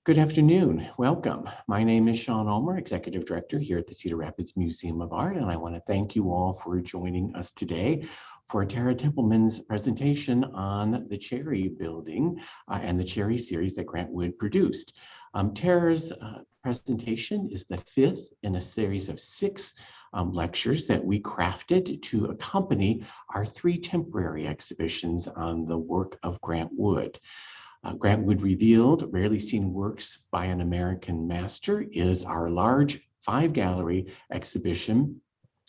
Good afternoon. Welcome. My name is Sean Ulmer, Executive Director here at the Cedar Rapids Museum of Art, and I want to thank you all for joining us today for Tara Templeman's presentation on the Cherry Building and the Cherry series that Grant Wood produced. Tara's presentation is the fifth in a series of six lectures that we crafted to accompany our three temporary exhibitions on the work of Grant Wood. Grant Wood Revealed, Rarely Seen Works by an American Master, is our large 5-gallery exhibition,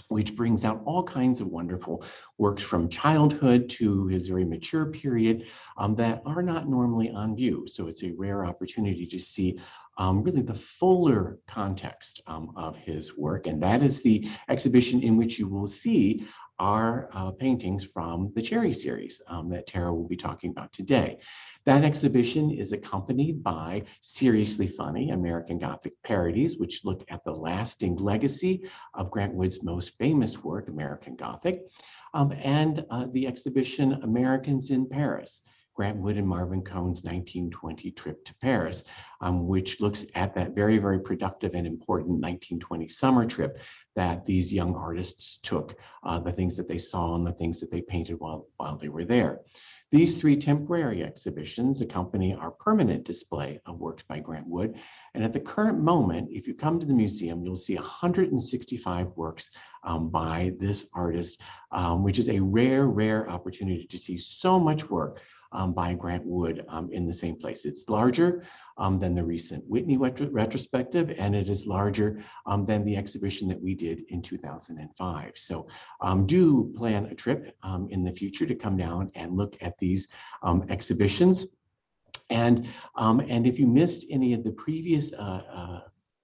which brings out all kinds of wonderful works from childhood to his very mature period that are not normally on view. So it's a rare opportunity to see really the fuller context of his work. And that is the exhibition in which you will see our paintings from the Cherry series that Tara will be talking about today. That exhibition is accompanied by Seriously Funny American Gothic Parodies, which look at the lasting legacy of Grant Wood's most famous work, American Gothic, and the exhibition Americans in Paris, Grant Wood and Marvin Cohen's 1920 trip to Paris, which looks at that very, very productive and important 1920 summer trip that these young artists took, the things that they saw and the things that they painted while they were there. These three temporary exhibitions accompany our permanent display of works by Grant Wood. And at the current moment, if you come to the museum, you'll see 165 works by this artist, which is a rare opportunity to see so much work by Grant Wood in the same place. It's larger than the recent Whitney retrospective, and it is larger than the exhibition that we did in 2005. So do plan a trip in the future to come down and look at these exhibitions. And if you missed any of the previous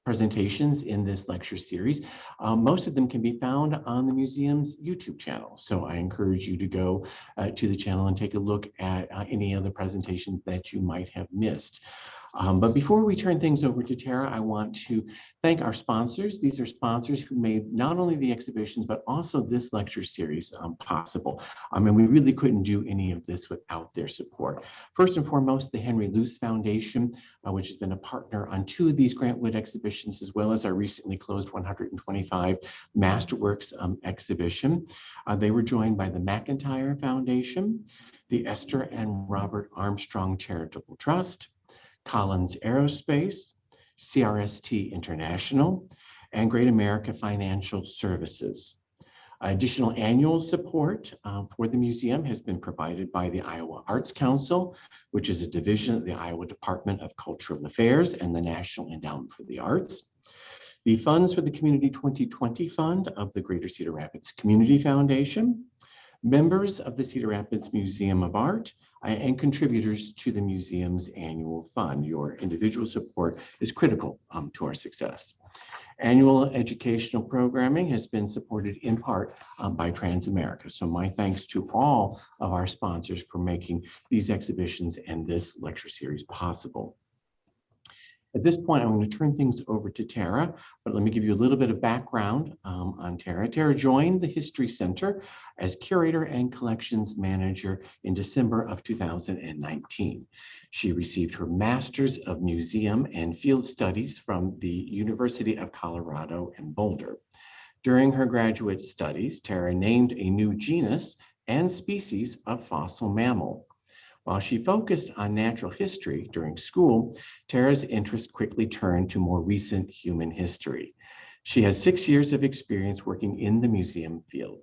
presentations in this lecture series, most of them can be found on the museum's YouTube channel. So I encourage you to go to the channel and take a look at any of the presentations that you might have missed. But before we turn things over to Tara, I want to thank our sponsors. These are sponsors who made not only the exhibitions, but also this lecture series possible. And we really couldn't do any of this without their support. First and foremost, the Henry Luce Foundation, which has been a partner on 2 of these Grant Wood exhibitions, as well as our recently closed 125 Masterworks exhibition. They were joined by the McIntyre Foundation, the Esther and Robert Armstrong Charitable Trust, Collins Aerospace, CRST International, and Great America Financial Services. Additional annual support for the museum has been provided by the Iowa Arts Council, which is a division of the Iowa Department of Cultural Affairs and the National Endowment for the Arts. The funds for the Community 2020 Fund of the Greater Cedar Rapids Community Foundation, members of the Cedar Rapids Museum of Art, and contributors to the museum's annual fund. Your individual support is critical to our success. Annual educational programming has been supported in part by Transamerica. So my thanks to all of our sponsors for making these exhibitions and this lecture series possible. At this point, I'm going to turn things over to Tara, but let me give you a little bit of background on Tara. Tara joined the History Center as Curator and Collections Manager in December of 2019. She received her Master's of Museum and Field Studies from the University of Colorado in Boulder. During her graduate studies, Tara named a new genus and species of fossil mammal. While she focused on natural history during school, Tara's interest quickly turned to more recent human history. She has 6 years of experience working in the museum field.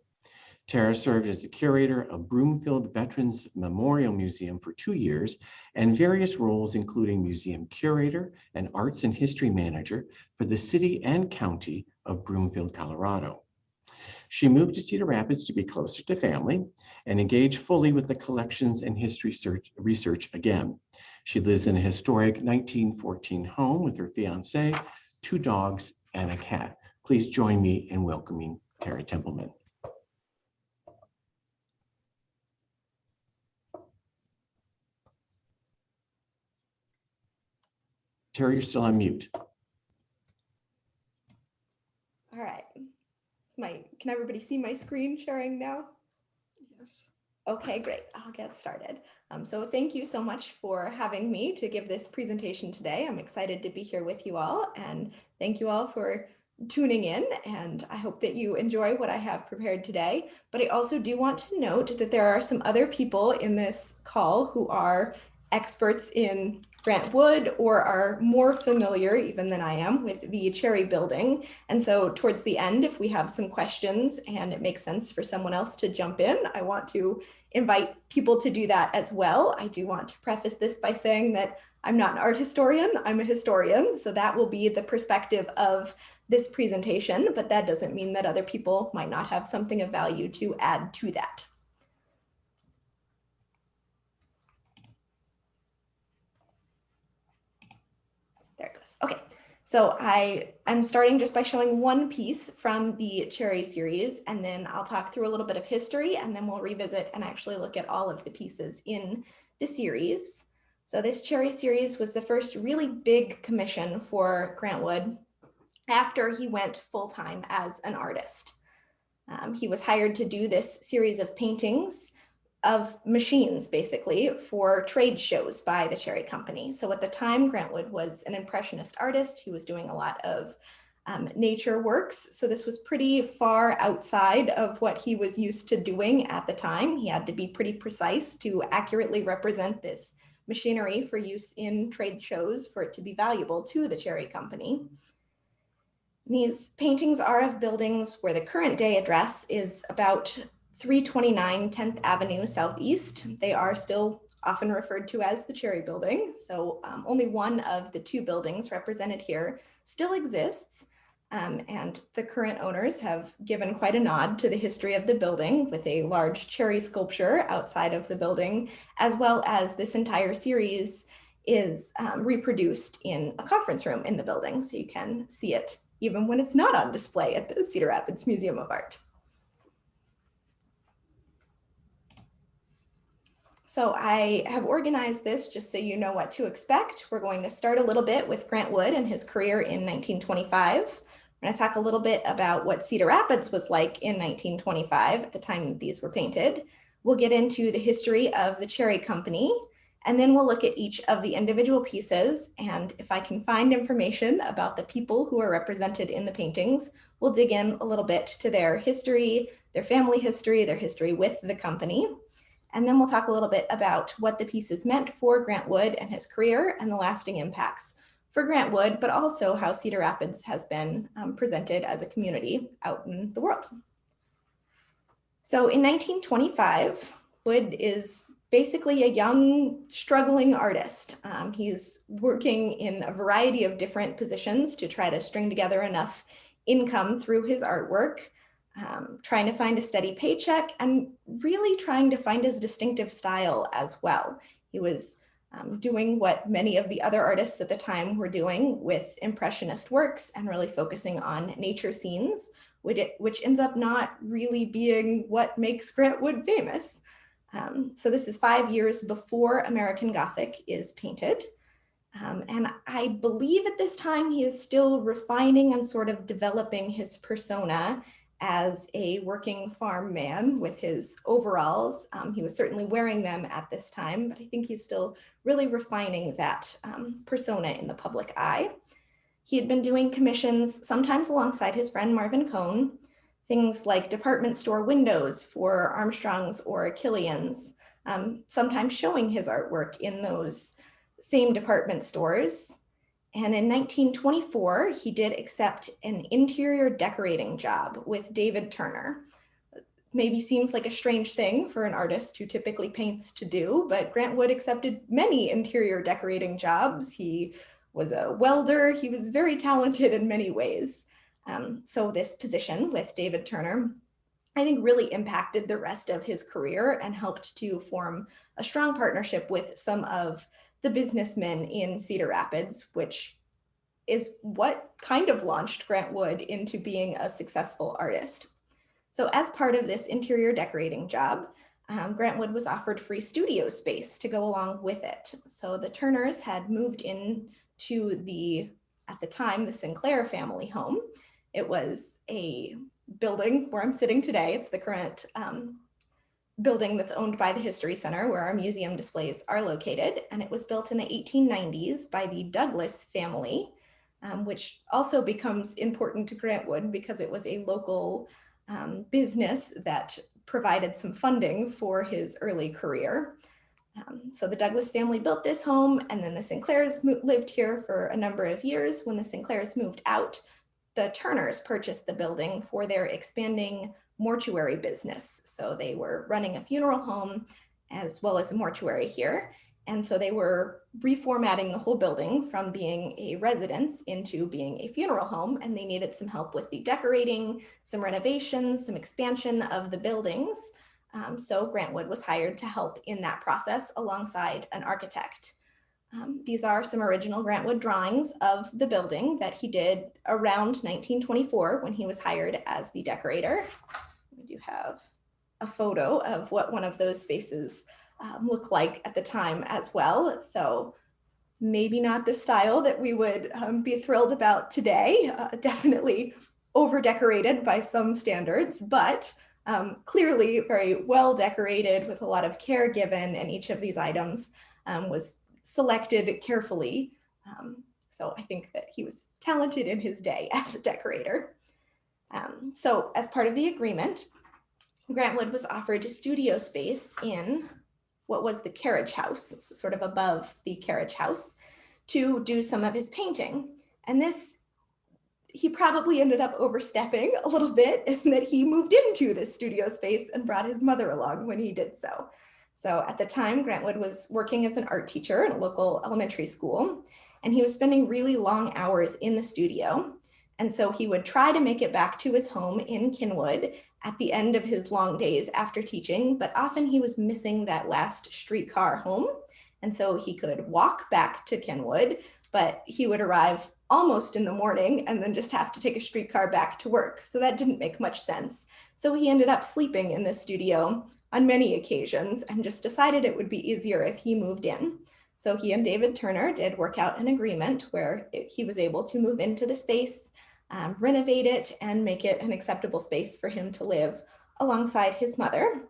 Tara served as the curator of Broomfield Veterans Memorial Museum for 2 years and various roles including museum curator and arts and history manager for the city and county of Broomfield, Colorado. She moved to Cedar Rapids to be closer to family and engage fully with the collections and history research again. She lives in a historic 1914 home with her fiance, 2 dogs, and a cat. Please join me in welcoming Tara Templeman. Tara, you're still on mute. All right. Can everybody see my screen sharing now? Yes. Okay, great. I'll get started. So thank you so much for having me to give this presentation today. I'm excited to be here with you all, and thank you all for tuning in, and I hope that you enjoy what I have prepared today. But I also do want to note that there are some other people in this call who are experts in Grant Wood or are more familiar even than I am with the Cherry Building. And so towards the end, if we have some questions and it makes sense for someone else to jump in, I want to invite people to do that as well. I do want to preface this by saying that I'm not an art historian, I'm a historian. So that will be the perspective of this presentation, but that doesn't mean that other people might not have something of value to add to that. There it goes. Okay. So I'm starting just by showing one piece from the Cherry series, and then I'll talk through a little bit of history, and then we'll revisit and actually look at all of the pieces in the series. So this Cherry series was the first really big commission for Grant Wood after he went full-time as an artist. He was hired to do this series of paintings of machines, basically, for trade shows by the Cherry Company. So at the time, Grant Wood was an impressionist artist. He was doing a lot of nature works. So this was pretty far outside of what he was used to doing at the time. He had to be pretty precise to accurately represent this machinery for use in trade shows for it to be valuable to the Cherry Company. These paintings are of buildings where the current day address is about 329 10th Avenue Southeast. They are still often referred to as the Cherry Building. So only one of the two buildings represented here still exists. And the current owners have given quite a nod to the history of the building with a large cherry sculpture outside of the building, as well as this entire series is reproduced in a conference room in the building. So you can see it even when it's not on display at the Cedar Rapids Museum of Art. So I have organized this just so you know what to expect. We're going to start a little bit with Grant Wood and his career in 1925. We're going to talk a little bit about what Cedar Rapids was like in 1925 at the time that these were painted. We'll get into the history of the Cherry Company, and then we'll look at each of the individual pieces. And if I can find information about the people who are represented in the paintings, we'll dig in a little bit to their history, their family history, their history with the company. And then we'll talk a little bit about what the pieces meant for Grant Wood and his career and the lasting impacts for Grant Wood, but also how Cedar Rapids has been presented as a community out in the world. So in 1925, Wood is basically a young, struggling artist. He's working in a variety of different positions to try to string together enough income through his artwork, trying to find a steady paycheck and really trying to find his distinctive style as well. He was doing what many of the other artists at the time were doing with impressionist works and really focusing on nature scenes, which ends up not really being what makes Grant Wood famous. So this is 5 years before American Gothic is painted. And I believe at this time he is still refining and sort of developing his persona as a working farm man with his overalls. He was certainly wearing them at this time, but I think he's still really refining that persona in the public eye. He had been doing commissions, sometimes alongside his friend Marvin Cohen, things like department store windows for Armstrongs or Killians, sometimes showing his artwork in those same department stores. And in 1924, he did accept an interior decorating job with David Turner. Maybe seems like a strange thing for an artist who typically paints to do, but Grant Wood accepted many interior decorating jobs. He was a welder. He was very talented in many ways. So this position with David Turner, I think, really impacted the rest of his career and helped to form a strong partnership with some of the businessmen in Cedar Rapids, which is what kind of launched Grant Wood into being a successful artist. So as part of this interior decorating job, Grant Wood was offered free studio space to go along with it. So the Turners had moved in to at the time, the Sinclair family home. It was a building where I'm sitting today. It's the current building that's owned by the History Center, where our museum displays are located. And it was built in the 1890s by the Douglas family, which also becomes important to Grant Wood because it was a local business that provided some funding for his early career. So the Douglas family built this home, and then the Sinclairs lived here for a number of years. When the Sinclairs moved out, the Turners purchased the building for their expanding mortuary business. So they were running a funeral home as well as a mortuary here. And so they were reformatting the whole building from being a residence into being a funeral home. And they needed some help with the decorating, some renovations, some expansion of the buildings. So Grant Wood was hired to help in that process alongside an architect. These are some original Grant Wood drawings of the building that he did around 1924 when he was hired as the decorator. We do have a photo of what one of those spaces looked like at the time as well. So maybe not the style that we would be thrilled about today, definitely over decorated by some standards, but clearly very well decorated with a lot of care given, and each of these items was selected carefully. So I think that he was talented in his day as a decorator. So as part of the agreement, Grant Wood was offered a studio space in what was the carriage house, so sort of above the carriage house, to do some of his painting. And this, he probably ended up overstepping a little bit in that he moved into this studio space and brought his mother along when he did so. So at the time, Grant Wood was working as an art teacher in a local elementary school, and he was spending really long hours in the studio. And so he would try to make it back to his home in Kenwood at the end of his long days after teaching, but often he was missing that last streetcar home. And so he could walk back to Kenwood, but he would arrive almost in the morning and then just have to take a streetcar back to work. So that didn't make much sense. So he ended up sleeping in the studio on many occasions and just decided it would be easier if he moved in. So he and David Turner did work out an agreement where he was able to move into the space, renovate it, and make it an acceptable space for him to live alongside his mother.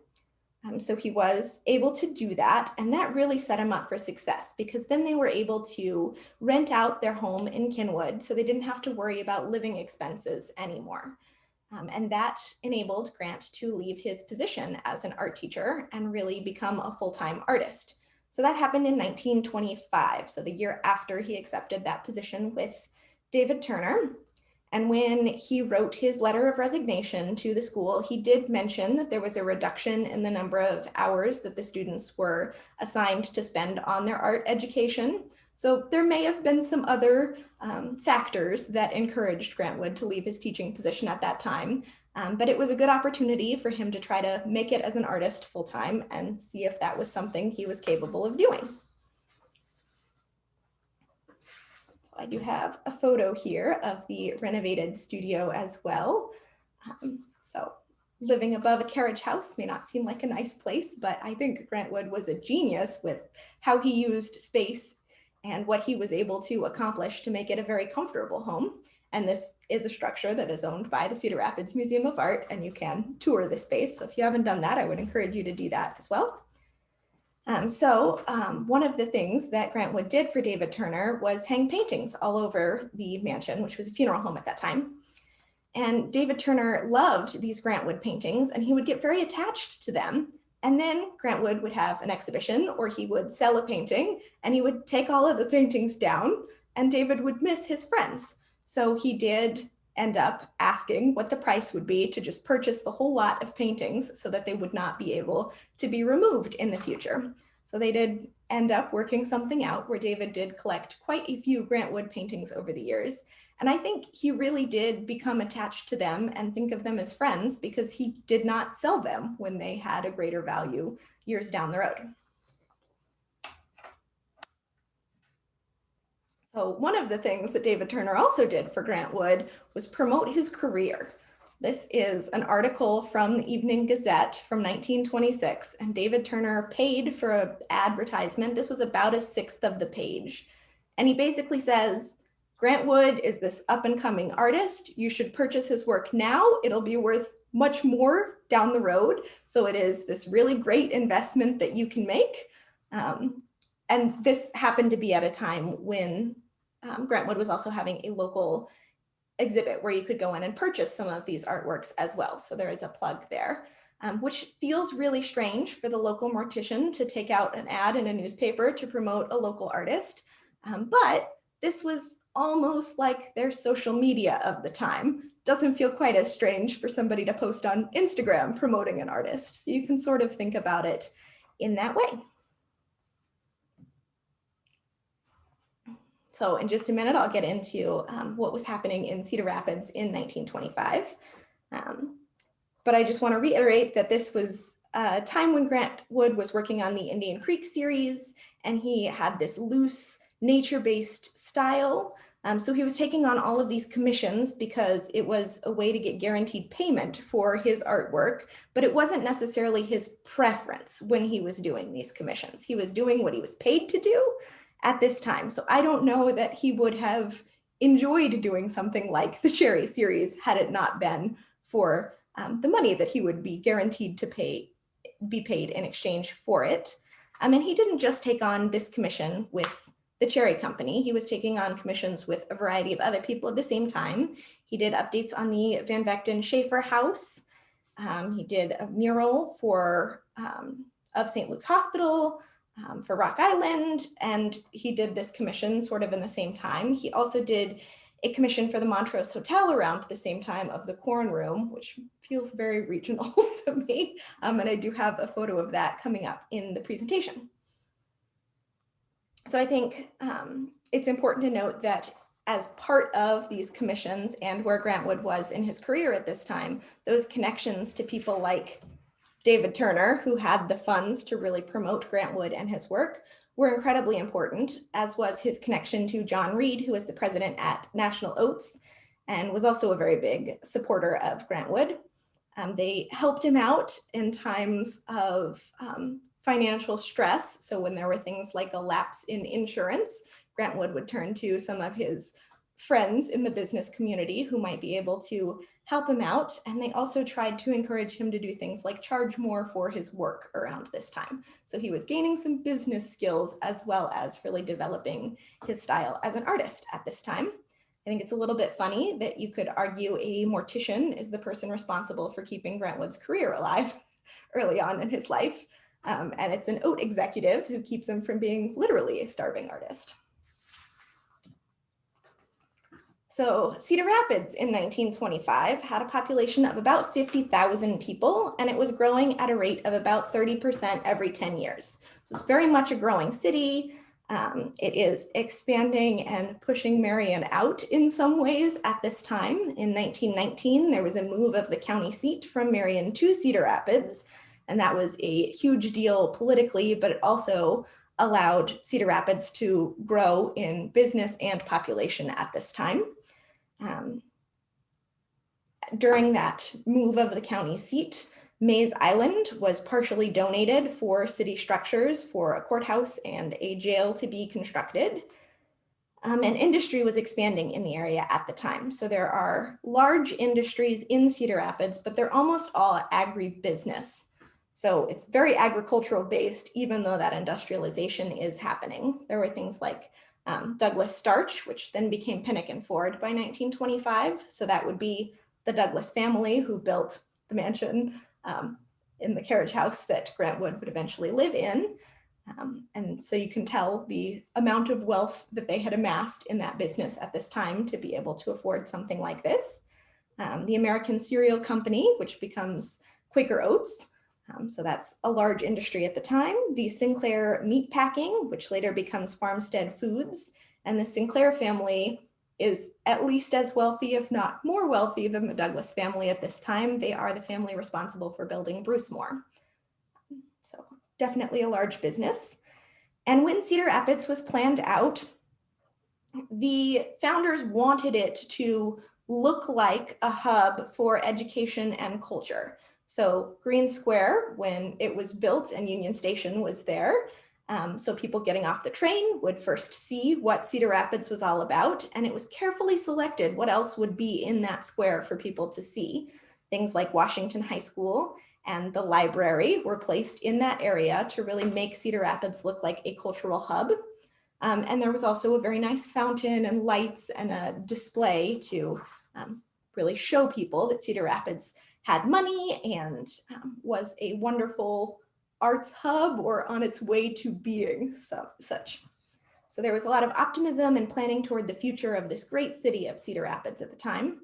So he was able to do that, and that really set him up for success because then they were able to rent out their home in Kenwood so they didn't have to worry about living expenses anymore. And that enabled Grant to leave his position as an art teacher and really become a full-time artist. So that happened in 1925, so the year after he accepted that position with David Turner. And when he wrote his letter of resignation to the school, he did mention that there was a reduction in the number of hours that the students were assigned to spend on their art education. So there may have been some other factors that encouraged Grant Wood to leave his teaching position at that time. But it was a good opportunity for him to try to make it as an artist full-time and see if that was something he was capable of doing. I do have a photo here of the renovated studio as well. So living above a carriage house may not seem like a nice place, but I think Grant Wood was a genius with how he used space and what he was able to accomplish to make it a very comfortable home. And this is a structure that is owned by the Cedar Rapids Museum of Art, and you can tour the space. So if you haven't done that, I would encourage you to do that as well. One of the things that Grant Wood did for David Turner was hang paintings all over the mansion, which was a funeral home at that time. And David Turner loved these Grant Wood paintings, and he would get very attached to them. And then Grant Wood would have an exhibition, or he would sell a painting, and he would take all of the paintings down, and David would miss his friends. So he did end up asking what the price would be to just purchase the whole lot of paintings so that they would not be able to be removed in the future. So they did end up working something out where David did collect quite a few Grant Wood paintings over the years. And I think he really did become attached to them and think of them as friends because he did not sell them when they had a greater value years down the road. So one of the things that David Turner also did for Grant Wood was promote his career. This is an article from the Evening Gazette from 1926, and David Turner paid for an advertisement. This was about a sixth of the page. And he basically says, Grant Wood is this up and coming artist. You should purchase his work now. It'll be worth much more down the road. So it is this really great investment that you can make. And this happened to be at a time when Grant Wood was also having a local exhibit where you could go in and purchase some of these artworks as well. So there is a plug there, which feels really strange for the local mortician to take out an ad in a newspaper to promote a local artist. But this was almost like their social media of the time. Doesn't feel quite as strange for somebody to post on Instagram promoting an artist. So you can sort of think about it in that way. So in just a minute, I'll get into what was happening in Cedar Rapids in 1925. But I just want to reiterate that this was a time when Grant Wood was working on the Indian Creek series, and he had this loose, nature-based style. So he was taking on all of these commissions because it was a way to get guaranteed payment for his artwork, but it wasn't necessarily his preference when he was doing these commissions. He was doing what he was paid to do at this time. So I don't know that he would have enjoyed doing something like the Cherry series had it not been for the money that he would be guaranteed to be paid in exchange for it. And he didn't just take on this commission with the Cherry Company. He was taking on commissions with a variety of other people at the same time. He did updates on the Van Vechten Schaefer house. He did a mural for of St. Luke's Hospital, for Rock Island, and he did this commission sort of in the same time. He also did a commission for the Montrose Hotel around the same time of the Corn Room, which feels very regional to me. And I do have a photo of that coming up in the presentation. So I think it's important to note that as part of these commissions and where Grant Wood was in his career at this time, those connections to people like David Turner, who had the funds to really promote Grant Wood and his work, were incredibly important, as was his connection to John Reed, who was the president at National Oats and was also a very big supporter of Grant Wood. They helped him out in times of financial stress. So when there were things like a lapse in insurance, Grant Wood would turn to some of his friends in the business community who might be able to help him out. And they also tried to encourage him to do things like charge more for his work around this time. So he was gaining some business skills as well as really developing his style as an artist at this time. I think it's a little bit funny that you could argue a mortician is the person responsible for keeping Grant Wood's career alive early on in his life. And it's an oat executive who keeps him from being literally a starving artist. So Cedar Rapids in 1925 had a population of about 50,000 people, and it was growing at a rate of about 30% every 10 years. So it's very much a growing city. It is expanding and pushing Marion out in some ways at this time. In 1919, there was a move of the county seat from Marion to Cedar Rapids, and that was a huge deal politically, but it also allowed Cedar Rapids to grow in business and population at this time. During that move of the county seat, Mays Island was partially donated for city structures for a courthouse and a jail to be constructed. And industry was expanding in the area at the time. So there are large industries in Cedar Rapids, but they're almost all agribusiness. So it's very agricultural based, even though that industrialization is happening. There were things like Douglas Starch, which then became Pinnock and Ford by 1925. So that would be the Douglas family who built the mansion in the carriage house that Grant Wood would eventually live in. And so you can tell the amount of wealth that they had amassed in that business at this time to be able to afford something like this. The American Cereal Company, which becomes Quaker Oats. So that's a large industry at the time. The Sinclair Meat Packing, which later becomes Farmstead Foods. And the Sinclair family is at least as wealthy, if not more wealthy than the Douglas family at this time. They are the family responsible for building Brucemore. So definitely a large business. And when Cedar Rapids was planned out, the founders wanted it to look like a hub for education and culture. So Green Square, when it was built and Union Station was there, so people getting off the train would first see what Cedar Rapids was all about, and it was carefully selected what else would be in that square for people to see. Things like Washington High School and the library were placed in that area to really make Cedar Rapids look like a cultural hub. And there was also a very nice fountain and lights and a display to really show people that Cedar Rapids had money and was a wonderful arts hub or on its way to being such. So there was a lot of optimism and planning toward the future of this great city of Cedar Rapids at the time.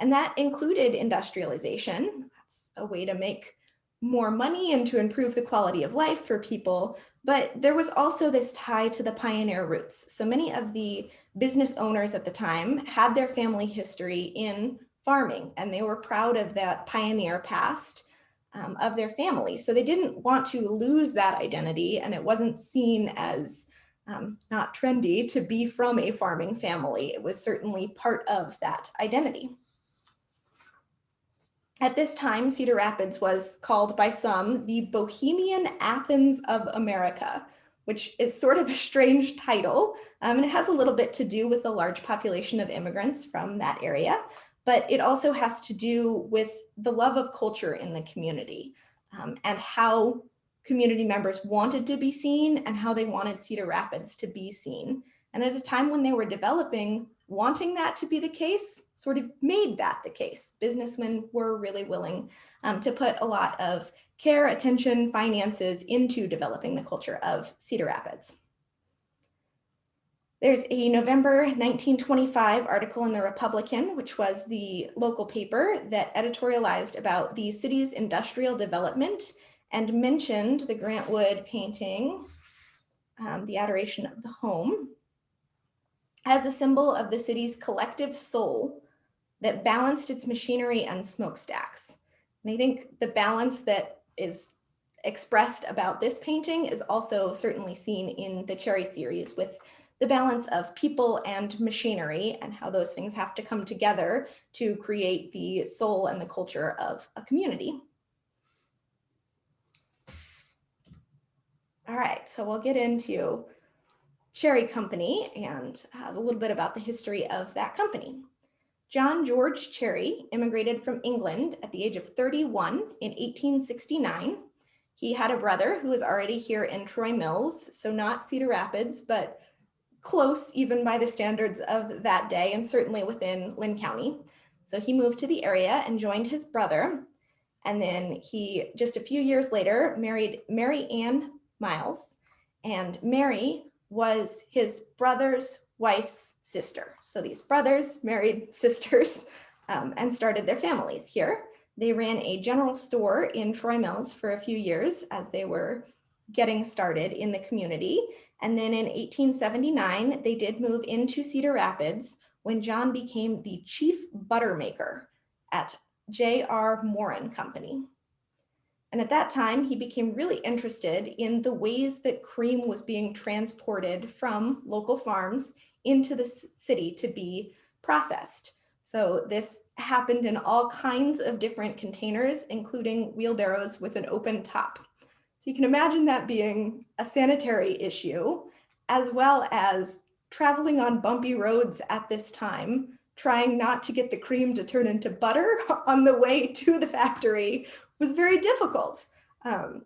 And that included industrialization. That's a way to make more money and to improve the quality of life for people. But there was also this tie to the pioneer roots. So many of the business owners at the time had their family history in farming, and they were proud of that pioneer past of their family. So they didn't want to lose that identity, and it wasn't seen as not trendy to be from a farming family. It was certainly part of that identity. At this time, Cedar Rapids was called by some the Bohemian Athens of America, which is sort of a strange title, and it has a little bit to do with the large population of immigrants from that area, but it also has to do with the love of culture in the community and how community members wanted to be seen and how they wanted Cedar Rapids to be seen. And at a time when they were developing, wanting that to be the case sort of made that the case. Businessmen were really willing to put a lot of care, attention, finances into developing the culture of Cedar Rapids. There's a November 1925 article in the Republican, which was the local paper that editorialized about the city's industrial development and mentioned the Grant Wood painting, The Adoration of the Home, as a symbol of the city's collective soul that balanced its machinery and smokestacks. And I think the balance that is expressed about this painting is also certainly seen in the Cherry series, with the balance of people and machinery and how those things have to come together to create the soul and the culture of a community. All right, so we'll get into Cherry Company and a little bit about the history of that company. John George Cherry immigrated from England at the age of 31 in 1869. He had a brother who was already here in Troy Mills, so not Cedar Rapids, but close even by the standards of that day and certainly within Lynn County. So he moved to the area and joined his brother. And then he, just a few years later, married Mary Ann Miles, and Mary was his brother's wife's sister. So these brothers married sisters and started their families here. They ran a general store in Troy Mills for a few years as they were getting started in the community. And then in 1879, they did move into Cedar Rapids when John became the chief butter maker at J.R. Moran Company. And at that time, he became really interested in the ways that cream was being transported from local farms into the city to be processed. So this happened in all kinds of different containers, including wheelbarrows with an open top. So you can imagine that being a sanitary issue, as well as traveling on bumpy roads at this time, trying not to get the cream to turn into butter on the way to the factory was very difficult.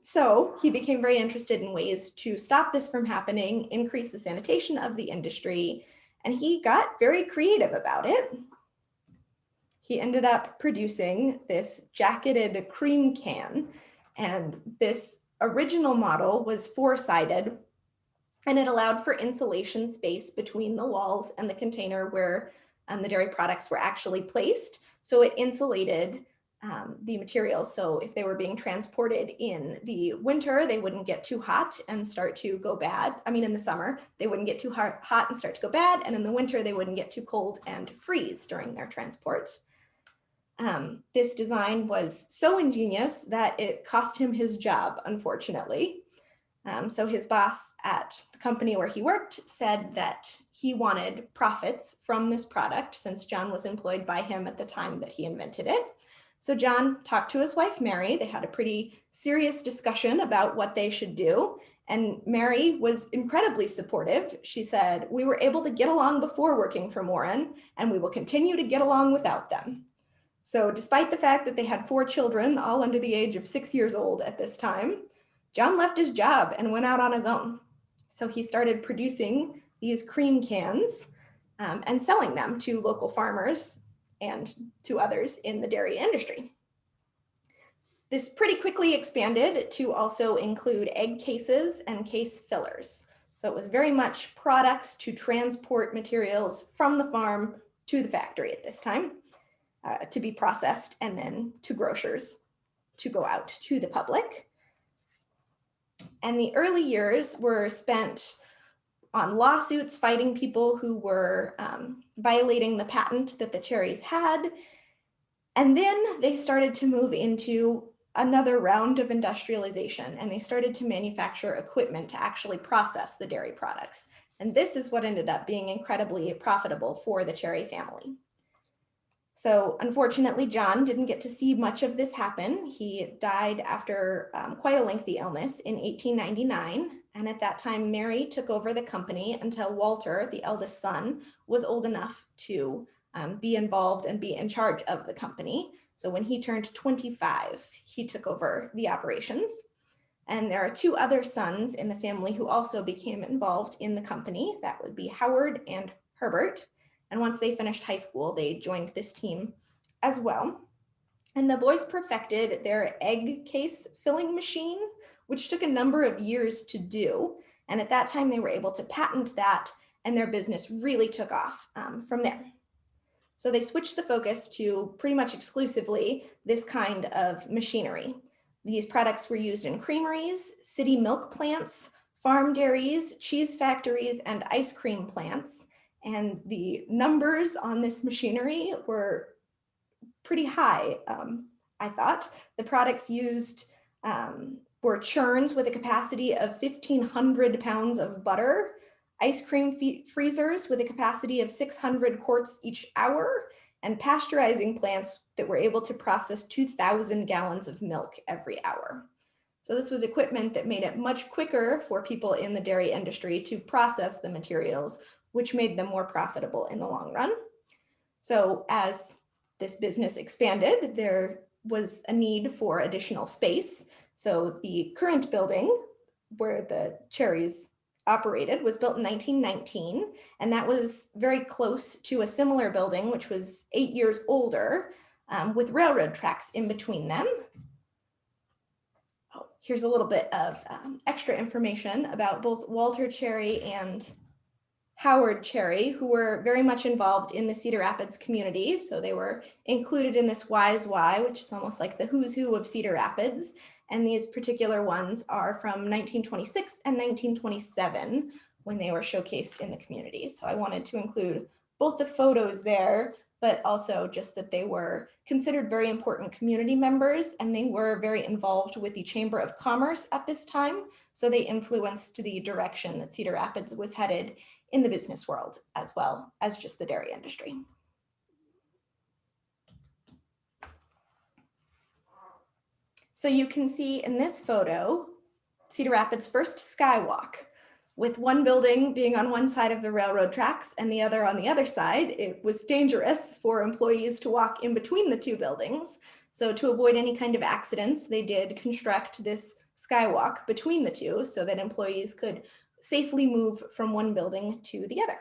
So he became very interested in ways to stop this from happening, increase the sanitation of the industry, and he got very creative about it. He ended up producing this jacketed cream can, and this original model was four-sided, and it allowed for insulation space between the walls and the container where the dairy products were actually placed. So it insulated the materials. So if they were being transported in the winter, they wouldn't get too hot and start to go bad. I mean, in the summer, they wouldn't get too hot and start to go bad. And in the winter, they wouldn't get too cold and freeze during their transport. This design was so ingenious that it cost him his job, unfortunately. So his boss at the company where he worked said that he wanted profits from this product since John was employed by him at the time that he invented it. So John talked to his wife, Mary. They had a pretty serious discussion about what they should do. And Mary was incredibly supportive. She said, "We were able to get along before working for Moran, and we will continue to get along without them." So despite the fact that they had 4 children, all under the age of 6 years old at this time, John left his job and went out on his own. So he started producing these cream cans and selling them to local farmers and to others in the dairy industry. This pretty quickly expanded to also include egg cases and case fillers. So it was very much products to transport materials from the farm to the factory at this time to be processed, and then to grocers to go out to the public. And the early years were spent on lawsuits fighting people who were violating the patent that the cherries had. And then they started to move into another round of industrialization, and they started to manufacture equipment to actually process the dairy products. And this is what ended up being incredibly profitable for the Cherry family. So unfortunately, John didn't get to see much of this happen. He died after quite a lengthy illness in 1899. And at that time, Mary took over the company until Walter, the eldest son, was old enough to be involved and be in charge of the company. So when he turned 25, he took over the operations. And there are 2 other sons in the family who also became involved in the company. That would be Howard and Herbert. And once they finished high school, they joined this team as well. And the boys perfected their egg case filling machine, which took a number of years to do. And at that time, they were able to patent that, and their business really took off from there. So they switched the focus to pretty much exclusively this kind of machinery. These products were used in creameries, city milk plants, farm dairies, cheese factories, and ice cream plants. And the numbers on this machinery were pretty high, I thought. The products used were churns with a capacity of 1,500 pounds of butter, ice cream freezers with a capacity of 600 quarts each hour, and pasteurizing plants that were able to process 2,000 gallons of milk every hour. So this was equipment that made it much quicker for people in the dairy industry to process the materials, which made them more profitable in the long run. So as this business expanded, there was a need for additional space. So the current building where the Cherries operated was built in 1919, and that was very close to a similar building, which was 8 years older, with railroad tracks in between them. Oh, here's a little bit of extra information about both Walter Cherry and Howard Cherry, who were very much involved in the Cedar Rapids community. So they were included in this Wise Y, which is almost like the who's who of Cedar Rapids. And these particular ones are from 1926 and 1927 when they were showcased in the community. So I wanted to include both the photos there, but also just that they were considered very important community members, and they were very involved with the Chamber of Commerce at this time. So they influenced the direction that Cedar Rapids was headed in the business world, as well as just the dairy industry. So you can see in this photo, Cedar Rapids' first skywalk, with one building being on one side of the railroad tracks and the other on the other side. It was dangerous for employees to walk in between the 2 buildings. So to avoid any kind of accidents, they did construct this skywalk between the 2 so that employees could safely move from one building to the other.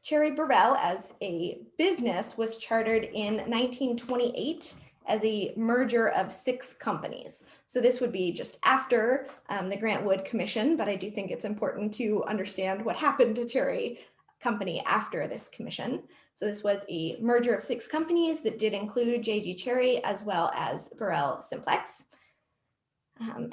Cherry Burrell as a business was chartered in 1928 as a merger of 6 companies. So this would be just after the Grant Wood Commission, but I do think it's important to understand what happened to Cherry Company after this commission. So this was a merger of 6 companies that did include J.G. Cherry as well as Burrell Simplex.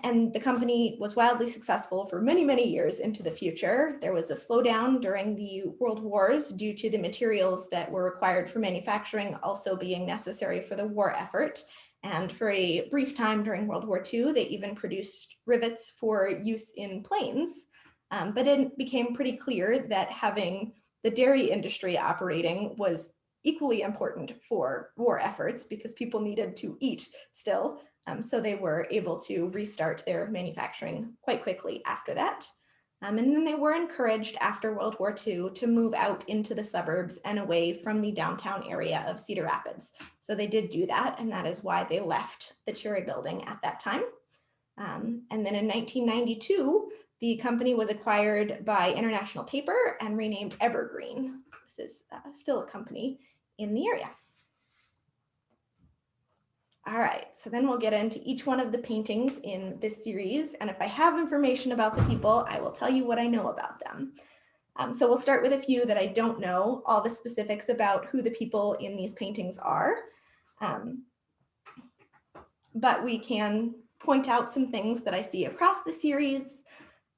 And the company was wildly successful for many, many years into the future. There was a slowdown during the World Wars due to the materials that were required for manufacturing also being necessary for the war effort. And for a brief time during World War II, they even produced rivets for use in planes. But it became pretty clear that having the dairy industry operating was equally important for war efforts because people needed to eat still. So they were able to restart their manufacturing quite quickly after that. And then they were encouraged after World War II to move out into the suburbs and away from the downtown area of Cedar Rapids. So they did do that, and that is why they left the Cherry building at that time. And then in 1992, the company was acquired by International Paper and renamed Evergreen. This is still a company in the area. All right, so then we'll get into each one of the paintings in this series. And if I have information about the people, I will tell you what I know about them. So we'll start with a few that I don't know all the specifics about who the people in these paintings are. But we can point out some things that I see across the series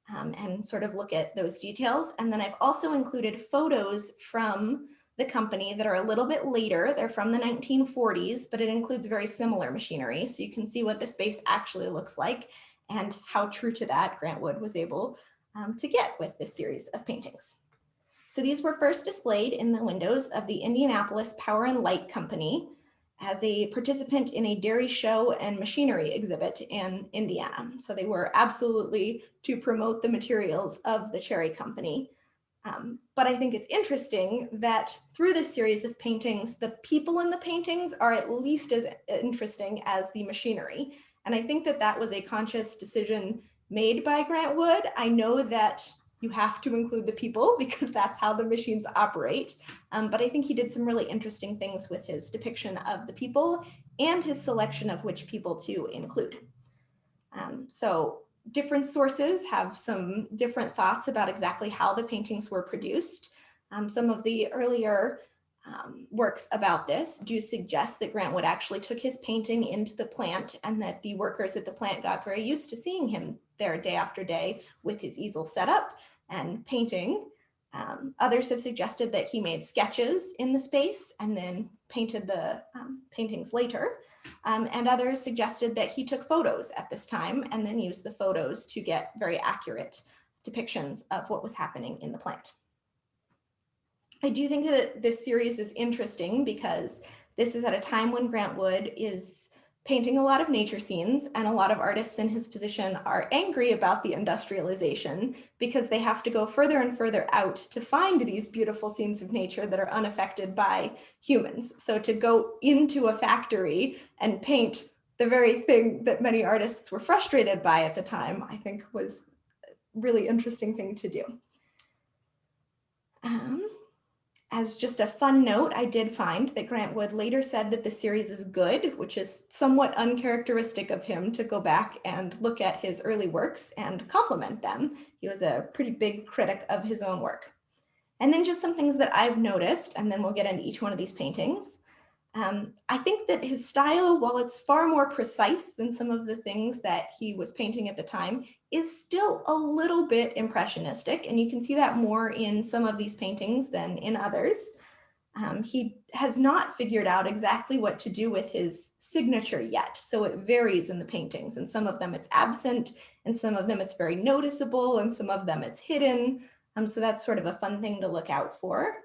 and sort of look at those details. And then I've also included photos from the company that are a little bit later. They're from the 1940s, but it includes very similar machinery. So you can see what the space actually looks like and how true to that Grant Wood was able to get with this series of paintings. So these were first displayed in the windows of the Indianapolis Power and Light Company as a participant in a dairy show and machinery exhibit in Indiana. So they were absolutely to promote the materials of the Cherry Company. But I think it's interesting that through this series of paintings, the people in the paintings are at least as interesting as the machinery. And I think that that was a conscious decision made by Grant Wood. I know that you have to include the people because that's how the machines operate. But I think he did some really interesting things with his depiction of the people and his selection of which people to include. So different sources have some different thoughts about exactly how the paintings were produced. Some of the earlier works about this do suggest that Grant Wood actually took his painting into the plant and that the workers at the plant got very used to seeing him there day after day with his easel set up and painting. Others have suggested that he made sketches in the space and then painted the paintings later. And others suggested that he took photos at this time and then used the photos to get very accurate depictions of what was happening in the plant. I do think that this series is interesting because this is at a time when Grant Wood is painting a lot of nature scenes, and a lot of artists in his position are angry about the industrialization because they have to go further and further out to find these beautiful scenes of nature that are unaffected by humans. So to go into a factory and paint the very thing that many artists were frustrated by at the time, I think was a really interesting thing to do. As just a fun note, I did find that Grant Wood later said that the series is good, which is somewhat uncharacteristic of him to go back and look at his early works and compliment them. He was a pretty big critic of his own work. And then just some things that I've noticed, and then we'll get into each one of these paintings. I think that his style, while it's far more precise than some of the things that he was painting at the time, is still a little bit impressionistic, and you can see that more in some of these paintings than in others. He has not figured out exactly what to do with his signature yet, so it varies in the paintings, and some of them it's absent, and some of them it's very noticeable, and some of them it's hidden, so that's sort of a fun thing to look out for.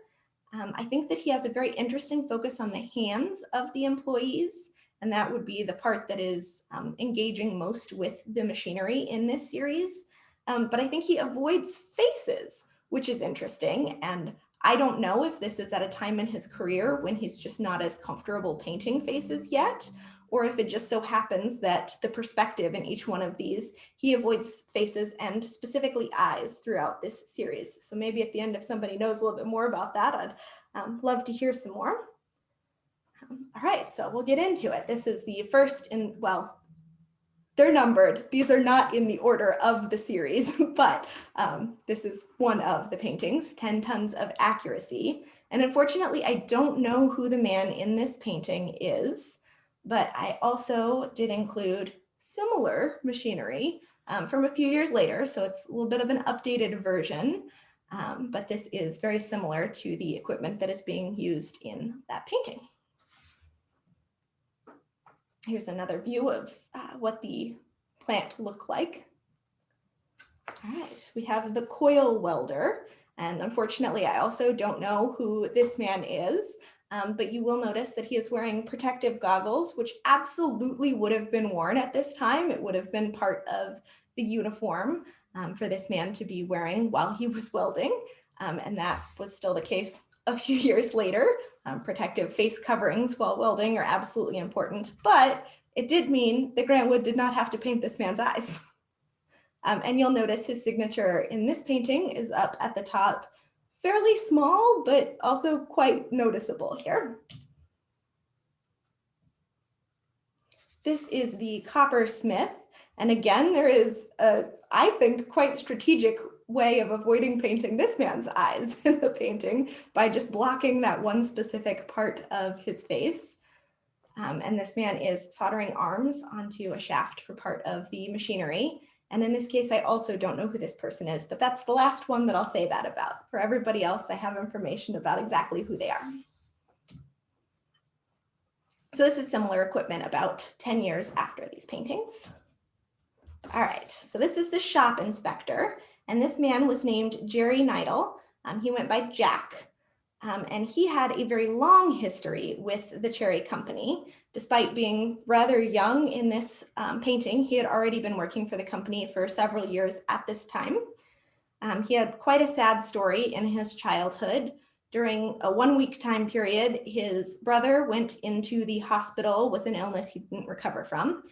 I think that he has a very interesting focus on the hands of the employees, and that would be the part that is engaging most with the machinery in this series. But I think he avoids faces, which is interesting. And I don't know if this is at a time in his career when he's just not as comfortable painting faces yet, or if it just so happens that the perspective in each one of these, he avoids faces and specifically eyes throughout this series. So maybe at the end, if somebody knows a little bit more about that, I'd love to hear some more. All right, so we'll get into it. This is the first in, well, they're numbered. These are not in the order of the series, but this is one of the paintings, 10 Tons of Accuracy. And unfortunately, I don't know who the man in this painting is, but I also did include similar machinery from a few years later. So it's a little bit of an updated version, but this is very similar to the equipment that is being used in that painting. Here's another view of what the plant looked like. All right, we have the coil welder. And unfortunately, I also don't know who this man is, but you will notice that he is wearing protective goggles, which absolutely would have been worn at this time. It would have been part of the uniform. for this man to be wearing while he was welding. And that was still the case a few years later. Protective face coverings while welding are absolutely important, but it did mean that Grant Wood did not have to paint this man's eyes. And you'll notice his signature in this painting is up at the top, fairly small, but also quite noticeable here. This is the coppersmith. And again, there is a, I think, quite strategic way of avoiding painting this man's eyes in the painting by just blocking that one specific part of his face. And this man is soldering arms onto a shaft for part of the machinery. And in this case, I also don't know who this person is, but that's the last one that I'll say that about. For everybody else, I have information about exactly who they are. So this is similar equipment about 10 years after these paintings. All right, so this is the shop inspector, and this man was named Jerry Neidel. He went by Jack, and he had a very long history with the Cherry Company. Despite being rather young in this painting, he had already been working for the company for several years at this time. He had quite a sad story in his childhood. During a 1-week time period, his brother went into the hospital with an illness he didn't recover from,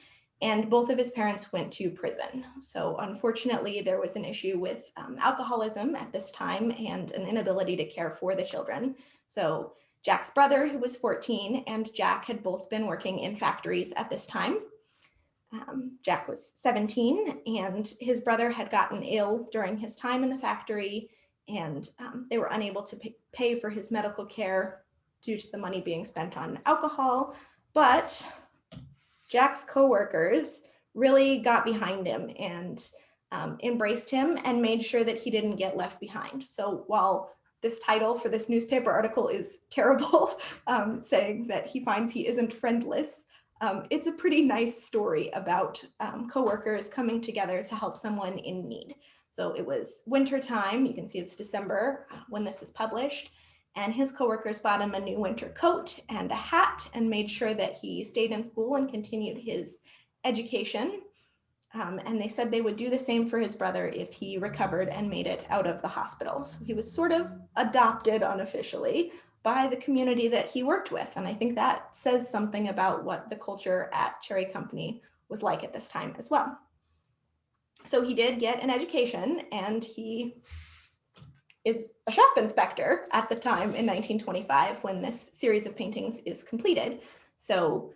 and both of his parents went to prison. So unfortunately, there was an issue with alcoholism at this time and an inability to care for the children. So Jack's brother, who was 14, and Jack had both been working in factories at this time. Jack was 17, and his brother had gotten ill during his time in the factory, and they were unable to pay for his medical care due to the money being spent on alcohol. But Jack's coworkers really got behind him and embraced him and made sure that he didn't get left behind. So while this title for this newspaper article is terrible, saying that he finds he isn't friendless, it's a pretty nice story about coworkers coming together to help someone in need. So it was winter time, you can see it's December when this is published, and his coworkers bought him a new winter coat and a hat and made sure that he stayed in school and continued his education. And they said they would do the same for his brother if he recovered and made it out of the hospital. So he was sort of adopted unofficially by the community that he worked with. And I think that says something about what the culture at Cherry Company was like at this time as well. So he did get an education, and he is a shop inspector at the time in 1925 when this series of paintings is completed. So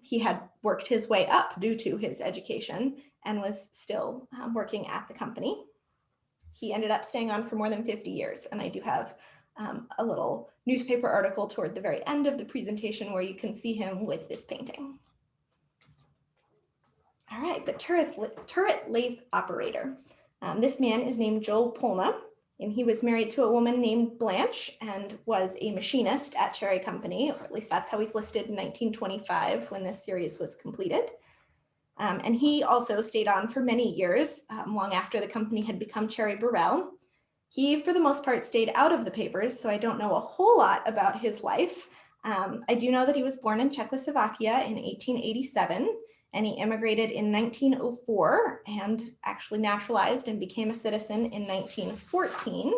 he had worked his way up due to his education and was still working at the company. He ended up staying on for more than 50 years. And I do have a little newspaper article toward the very end of the presentation where you can see him with this painting. All right, the turret lathe operator. This man is named Joel Polna, and he was married to a woman named Blanche and was a machinist at Cherry Company, or at least that's how he's listed in 1925 when this series was completed. And he also stayed on for many years, long after the company had become Cherry Burrell. He, for the most part, stayed out of the papers, so I don't know a whole lot about his life. I do know that he was born in Czechoslovakia in 1887, and he immigrated in 1904 and actually naturalized and became a citizen in 1914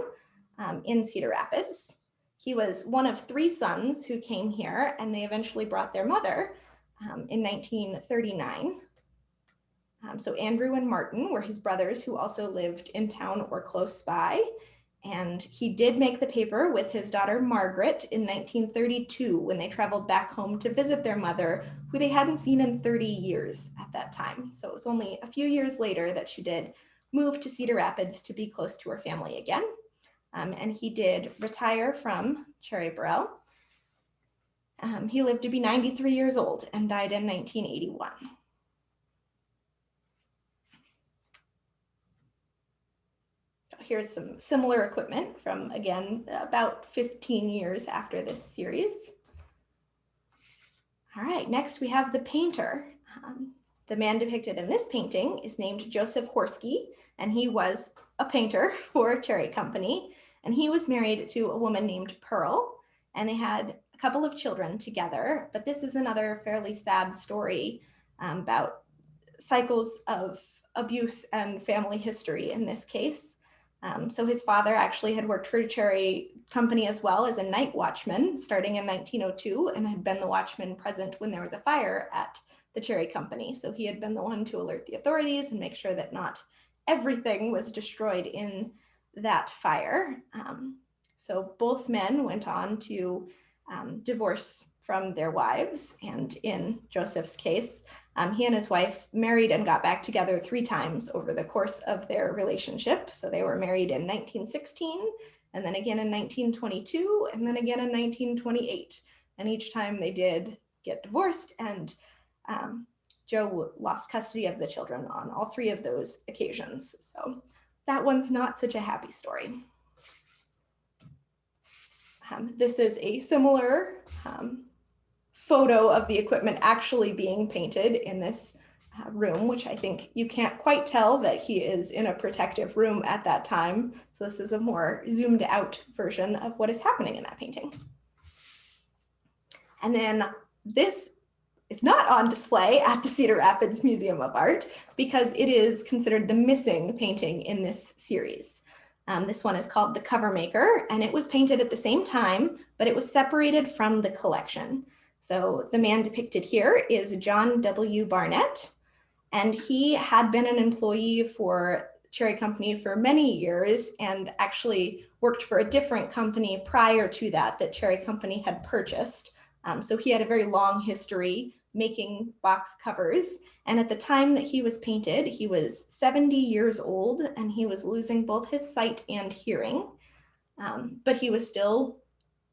in Cedar Rapids. He was one of 3 sons who came here, and they eventually brought their mother in 1939. So Andrew and Martin were his brothers who also lived in town or close by. And he did make the paper with his daughter Margaret in 1932 when they traveled back home to visit their mother, who they hadn't seen in 30 years at that time. So it was only a few years later that she did move to Cedar Rapids to be close to her family again. And he did retire from Cherry Burrell. He lived to be 93 years old and died in 1981. Here's some similar equipment from, again, about 15 years after this series. All right, next we have the painter. The man depicted in this painting is named Joseph Horsky, and he was a painter for Cherry Company. And he was married to a woman named Pearl, and they had a couple of children together. But this is another fairly sad story about cycles of abuse and family history in this case. So his father actually had worked for a Cherry company as well as a night watchman starting in 1902 and had been the watchman present when there was a fire at the Cherry company. So he had been the one to alert the authorities and make sure that not everything was destroyed in that fire. So both men went on to divorce from their wives. And in Joseph's case, he and his wife married and got back together 3 times over the course of their relationship. So they were married in 1916, and then again in 1922, and then again in 1928. And each time they did get divorced, and Joe lost custody of the children on all 3 of those occasions. So that one's not such a happy story. This is a similar photo of the equipment actually being painted in this room, which I think you can't quite tell that he is in a protective room at that time. So this is a more zoomed out version of what is happening in that painting. And then this is not on display at the Cedar Rapids Museum of Art because it is considered the missing painting in this series. This one is called The Cover Maker, and it was painted at the same time, but it was separated from the collection. So the man depicted here is John W. Barnett, and he had been an employee for Cherry Company for many years and actually worked for a different company prior to that Cherry Company had purchased. So he had a very long history making box covers. And at the time that he was painted, he was 70 years old and he was losing both his sight and hearing. But he was still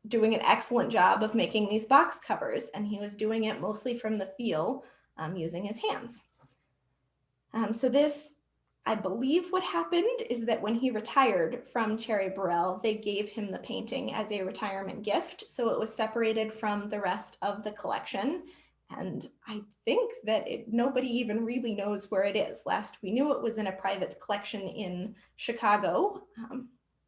doing an excellent job of making these box covers, and he was doing it mostly from the feel using his hands. So this, I believe what happened is that when he retired from Cherry Burrell, they gave him the painting as a retirement gift. So it was separated from the rest of the collection. And I think that nobody even really knows where it is. Last we knew it was in a private collection in Chicago,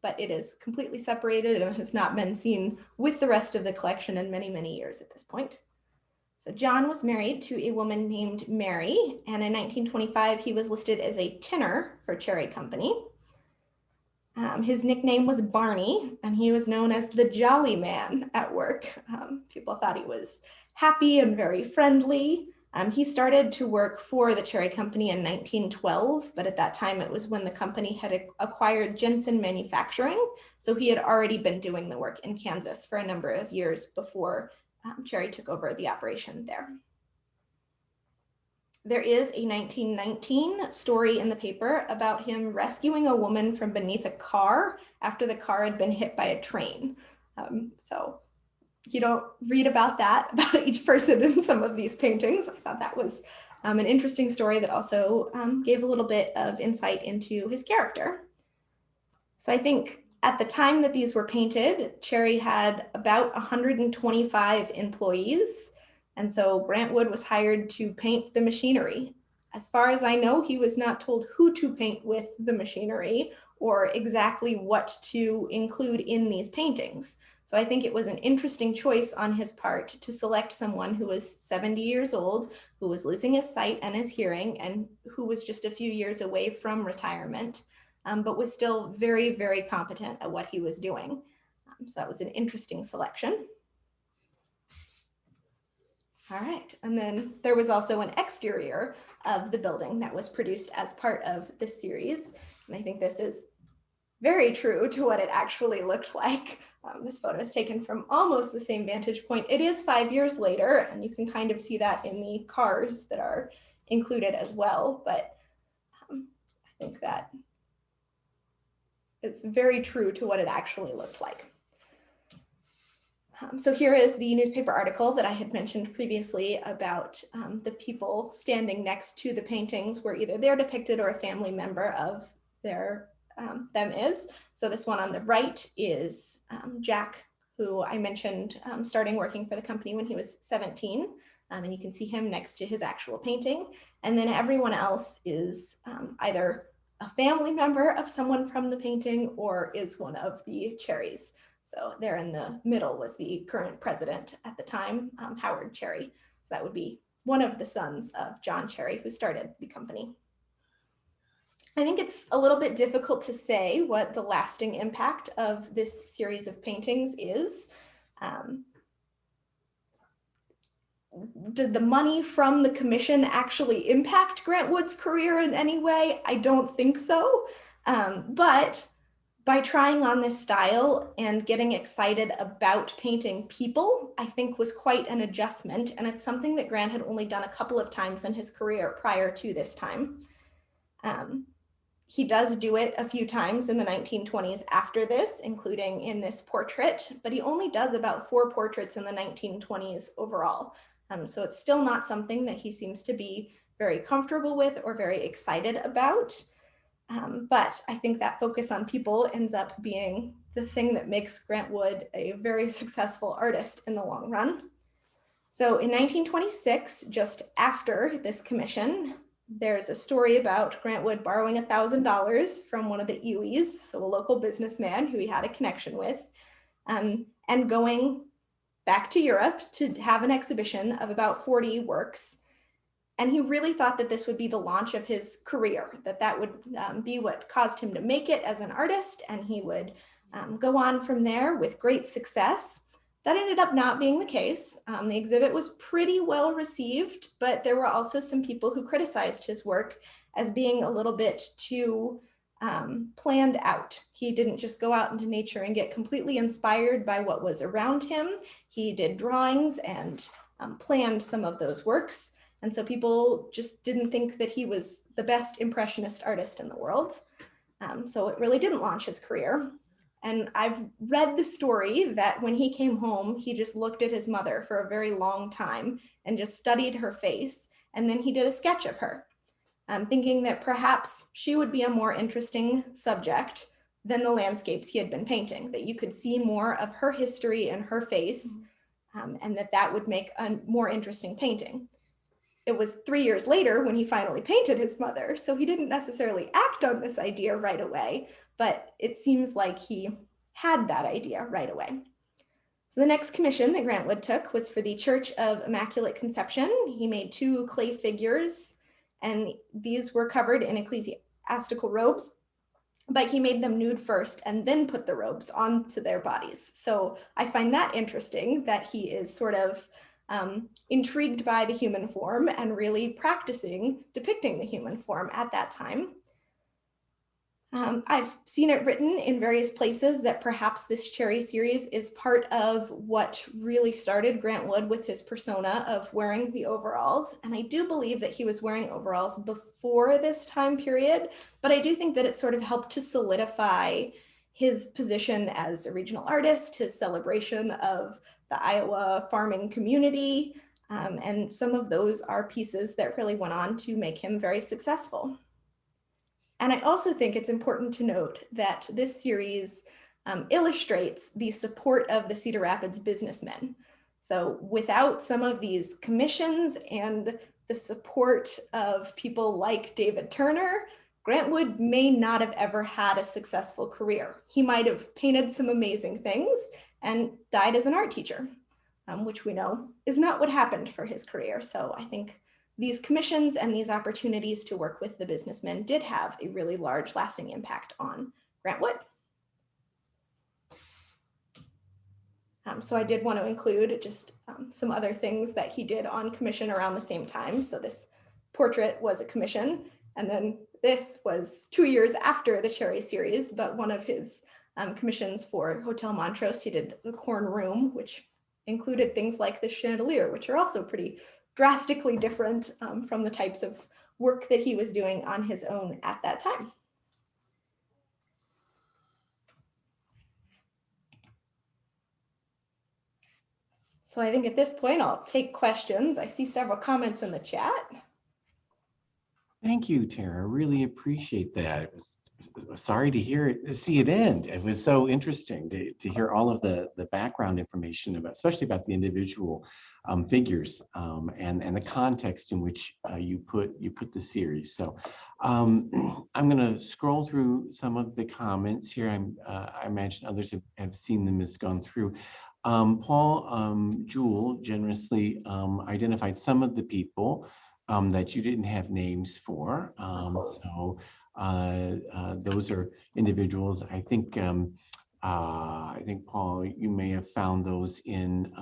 but it is completely separated and has not been seen with the rest of the collection in many, many years at this point. So John was married to a woman named Mary, and in 1925, he was listed as a tinner for Cherry Company. His nickname was Barney, and he was known as the Jolly Man at work. People thought he was happy and very friendly. He started to work for the Cherry Company in 1912, but at that time it was when the company had acquired Jensen Manufacturing. So he had already been doing the work in Kansas for a number of years before Cherry took over the operation there. There is a 1919 story in the paper about him rescuing a woman from beneath a car after the car had been hit by a train. So you don't read about that, about each person in some of these paintings. I thought that was an interesting story that also gave a little bit of insight into his character. So I think at the time that these were painted, Cherry had about 125 employees. And so Grant Wood was hired to paint the machinery. As far as I know, he was not told who to paint with the machinery or exactly what to include in these paintings. So I think it was an interesting choice on his part to select someone who was 70 years old, who was losing his sight and his hearing, and who was just a few years away from retirement, but was still very, very competent at what he was doing. So that was an interesting selection. All right, and then there was also an exterior of the building that was produced as part of this series. And I think this is very true to what it actually looked like. This photo is taken from almost the same vantage point. It is 5 years later, and you can kind of see that in the cars that are included as well. But I think that it's very true to what it actually looked like. So here is the newspaper article that I had mentioned previously about the people standing next to the paintings where either they're depicted or a family member of their them is. So this one on the right is Jack, who I mentioned starting working for the company when he was 17. And you can see him next to his actual painting. And then everyone else is either a family member of someone from the painting or is one of the Cherries. So there in the middle was the current president at the time, Howard Cherry. So that would be one of the sons of John Cherry, who started the company. I think it's a little bit difficult to say what the lasting impact of this series of paintings is. Did the money from the commission actually impact Grant Wood's career in any way? I don't think so. But by trying on this style and getting excited about painting people, I think was quite an adjustment. And it's something that Grant had only done a couple of times in his career prior to this time. He does do it a few times in the 1920s after this, including in this portrait, but he only does about 4 portraits in the 1920s overall. So it's still not something that he seems to be very comfortable with or very excited about. But I think that focus on people ends up being the thing that makes Grant Wood a very successful artist in the long run. So in 1926, just after this commission, there's a story about Grant Wood borrowing $1,000 from one of the Ely's, so a local businessman who he had a connection with, and going back to Europe to have an exhibition of about 40 works. And he really thought that this would be the launch of his career, that would be what caused him to make it as an artist, and he would go on from there with great success. That ended up not being the case. The exhibit was pretty well received, but there were also some people who criticized his work as being a little bit too planned out. He didn't just go out into nature and get completely inspired by what was around him. He did drawings and planned some of those works. And so people just didn't think that he was the best impressionist artist in the world. So it really didn't launch his career. And I've read the story that when he came home, he just looked at his mother for a very long time and just studied her face. And then he did a sketch of her, thinking that perhaps she would be a more interesting subject than the landscapes he had been painting, that you could see more of her history and her face, and that would make a more interesting painting. It was 3 years later when he finally painted his mother, so he didn't necessarily act on this idea right away, but it seems like he had that idea right away. So the next commission that Grant Wood took was for the Church of Immaculate Conception. He made 2 clay figures, and these were covered in ecclesiastical robes, but he made them nude first and then put the robes onto their bodies. So I find that interesting, that he is sort of intrigued by the human form and really practicing depicting the human form at that time. I've seen it written in various places that perhaps this cherry series is part of what really started Grant Wood with his persona of wearing the overalls. And I do believe that he was wearing overalls before this time period, but I do think that it sort of helped to solidify his position as a regional artist, his celebration of the Iowa farming community. And some of those are pieces that really went on to make him very successful. And I also think it's important to note that this series illustrates the support of the Cedar Rapids businessmen. So without some of these commissions and the support of people like David Turner, Grant Wood may not have ever had a successful career. He might have painted some amazing things and died as an art teacher, which we know is not what happened for his career. So I think these commissions and these opportunities to work with the businessmen did have a really large lasting impact on Grant Wood. So I did want to include just some other things that he did on commission around the same time. So this portrait was a commission, and then this was 2 years after the Cherry series, but one of his commissions for Hotel Montrose, he did the Corn Room, which included things like the chandelier, which are also pretty drastically different from the types of work that he was doing on his own at that time. So I think at this point, I'll take questions. I see several comments in the chat. Thank you, Tara. Really appreciate that. Sorry to see it end. It was so interesting to hear all of the background information about, especially about the individual figures and the context in which you put the series. So I'm going to scroll through some of the comments here. I imagine others have seen them as gone through. Paul Jewell generously identified some of the people that you didn't have names for. Those are individuals. I think, Paul, you may have found those in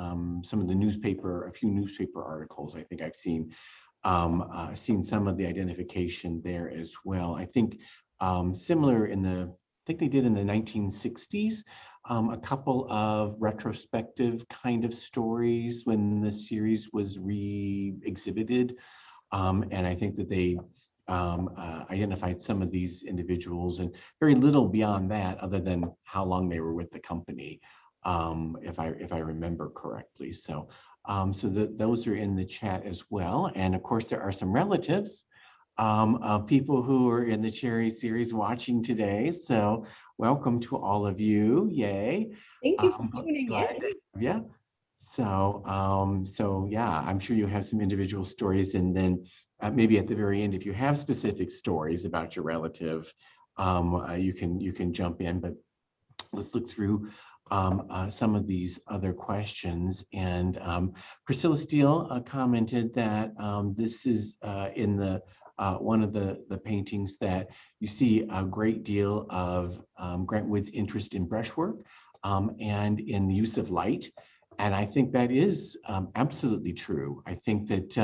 some of the a few newspaper articles. I think I've seen some of the identification there as well. I think similar I think they did in the 1960s, a couple of retrospective kind of stories when the series was re-exhibited. And I think that they identified some of these individuals, and very little beyond that other than how long they were with the company, if I remember correctly. Those are in the chat as well. And of course, there are some relatives of people who are in the Cherry series watching today. So welcome to all of you. Yay. Thank you for tuning Glad in. to have you. So yeah, I'm sure you have some individual stories, and then maybe at the very end, if you have specific stories about your relative, you can jump in. But let's look through some of these other questions. And Priscilla Steele commented that this is in the one of the paintings that you see a great deal of Grant Wood's interest in brushwork and in the use of light. And I think that is absolutely true. I think that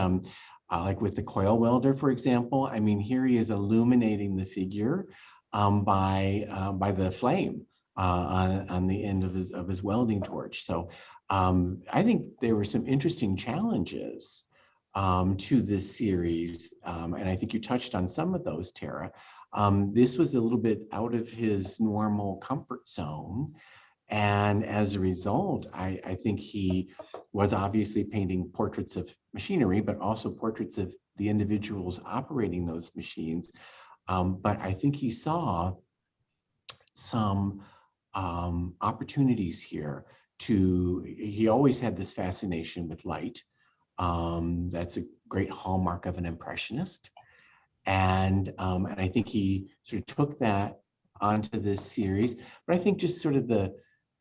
like with the coil welder, for example, I mean, here he is illuminating the figure by the flame on the end of his welding torch. So I think there were some interesting challenges to this series. And I think you touched on some of those, Tara. This was a little bit out of his normal comfort zone. And as a result, I think he was obviously painting portraits of machinery, but also portraits of the individuals operating those machines. But I think he saw some opportunities here he always had this fascination with light. That's a great hallmark of an impressionist. And I think he sort of took that onto this series. But I think just sort of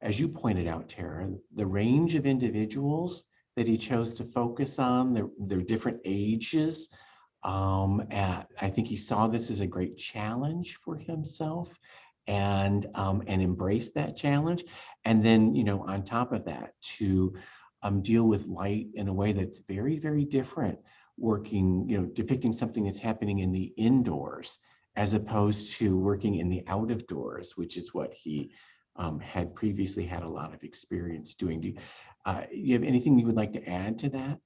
as you pointed out, Tara, the range of individuals that he chose to focus on, their different ages. I think he saw this as a great challenge for himself and embraced that challenge. And then, on top of that, to deal with light in a way that's very, very different, working, depicting something that's happening in the indoors as opposed to working in the out of doors, which is what he had previously had a lot of experience doing. Do you have anything you would like to add to that?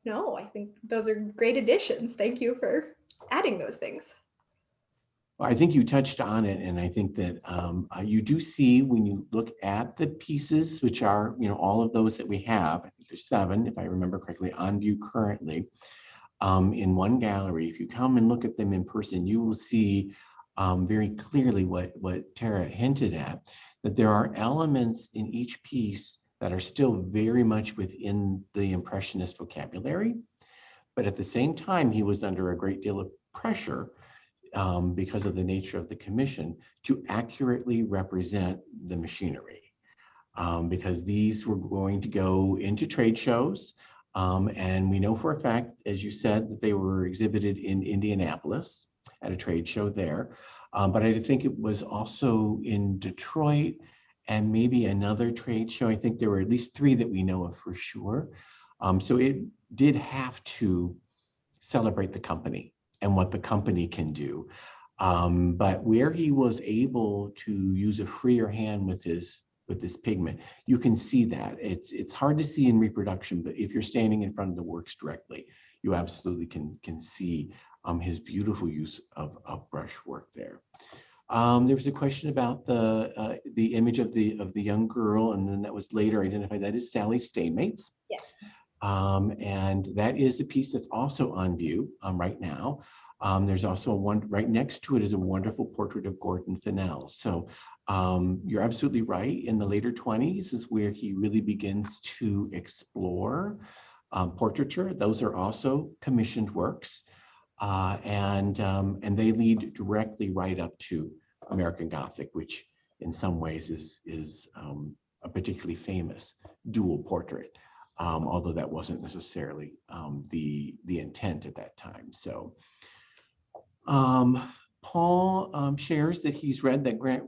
No, I think those are great additions. Thank you for adding those things. Well, I think you touched on it, and I think that you do see when you look at the pieces, which are, all of those that we have, I think there's 7, if I remember correctly, on view currently in one gallery. If you come and look at them in person, you will see very clearly what Tara hinted at, that there are elements in each piece that are still very much within the Impressionist vocabulary. But at the same time, he was under a great deal of pressure because of the nature of the commission to accurately represent the machinery. Because these were going to go into trade shows. And we know for a fact, as you said, that they were exhibited in Indianapolis at a trade show there. But I think it was also in Detroit and maybe another trade show. I think there were at least 3 that we know of for sure. So it did have to celebrate the company and what the company can do. But where he was able to use a freer hand with this pigment, you can see that. It's hard to see in reproduction, but if you're standing in front of the works directly, you absolutely can see his beautiful use of brushwork there. There was a question about the image of the young girl, and then that was later identified. That is Sally Staymates. Yes. And that is a piece that's also on view right now. There's also one right next to it is a wonderful portrait of Gordon Fennell. So you're absolutely right. In the later 20s is where he really begins to explore portraiture. Those are also commissioned works. And they lead directly right up to American Gothic, which in some ways is a particularly famous dual portrait. although that wasn't necessarily the intent at that time. So Paul shares that he's read that Grant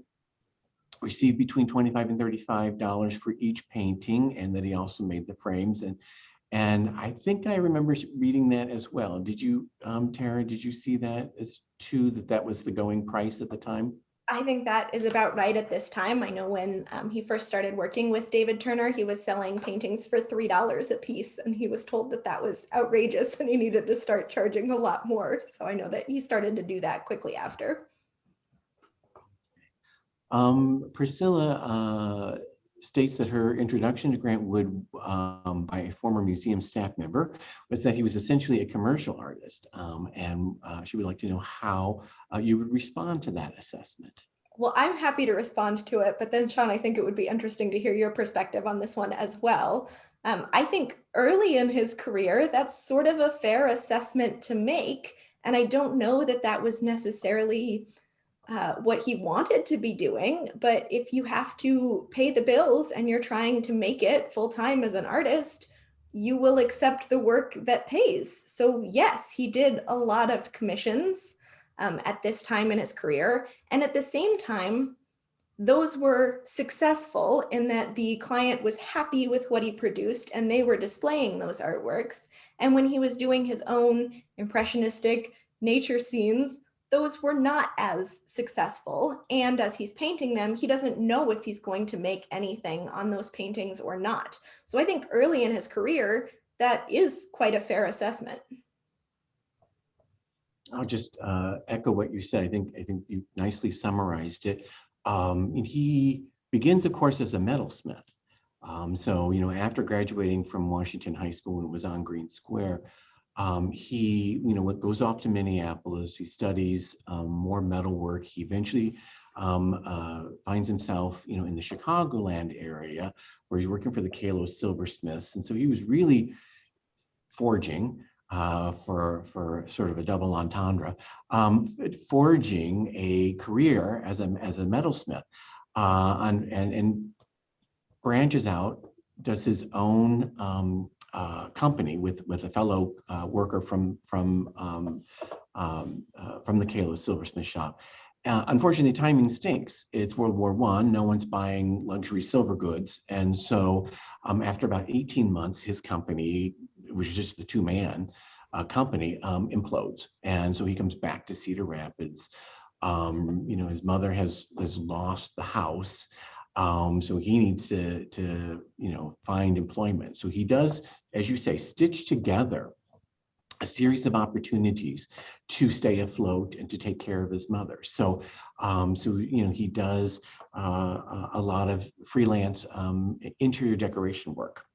received between $25 and $35 for each painting, and that he also made the frames. And I think I remember reading that as well. Did you, Tara, did you see that as too, that was the going price at the time? I think that is about right at this time. I know when he first started working with David Turner, he was selling paintings for $3 a piece, and he was told that that was outrageous and he needed to start charging a lot more. So I know that he started to do that quickly after. Priscilla states that her introduction to Grant Wood by a former museum staff member was that he was essentially a commercial artist, and she would like to know how you would respond to that assessment. Well, I'm happy to respond to it, but then Sean, I think it would be interesting to hear your perspective on this one as well. I think early in his career, that's sort of a fair assessment to make, and I don't know that that was necessarily what he wanted to be doing. But if you have to pay the bills and you're trying to make it full time as an artist, you will accept the work that pays. So yes, he did a lot of commissions at this time in his career. And at the same time, those were successful in that the client was happy with what he produced and they were displaying those artworks. And when he was doing his own impressionistic nature scenes, those were not as successful. And as he's painting them, he doesn't know if he's going to make anything on those paintings or not. So I think early in his career, that is quite a fair assessment. I'll just echo what you said. I think you nicely summarized it. He begins, of course, as a metalsmith. So, after graduating from Washington High School and was on Green Square, he, goes off to Minneapolis. He studies more metalwork. He eventually finds himself, in the Chicagoland area where he's working for the Kalo silversmiths. And so he was really forging for sort of a double entendre, forging a career as a metalsmith, and branches out, does his own company with a fellow worker from the Kalo silversmith shop. Unfortunately, timing stinks. It's World War I. No one's buying luxury silver goods, and so after about 18 months, his company, which is just the two-man company, implodes, and so he comes back to Cedar Rapids. His mother has lost the house. So he needs to find employment. So he does, as you say, stitch together a series of opportunities to stay afloat and to take care of his mother. So, he does a lot of freelance interior decoration work.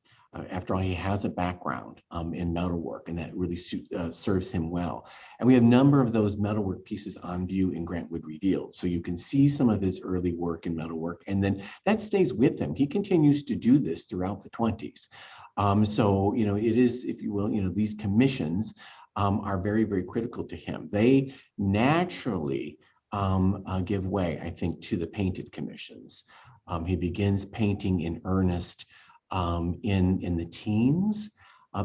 After all, he has a background in metalwork, and that really serves him well. And we have a number of those metalwork pieces on view in Grant Wood Revealed. So you can see some of his early work in metalwork, and then that stays with him. He continues to do this throughout the 20s. It is, if you will, these commissions are very, very critical to him. They naturally give way, I think, to the painted commissions. He begins painting in earnest in the teens,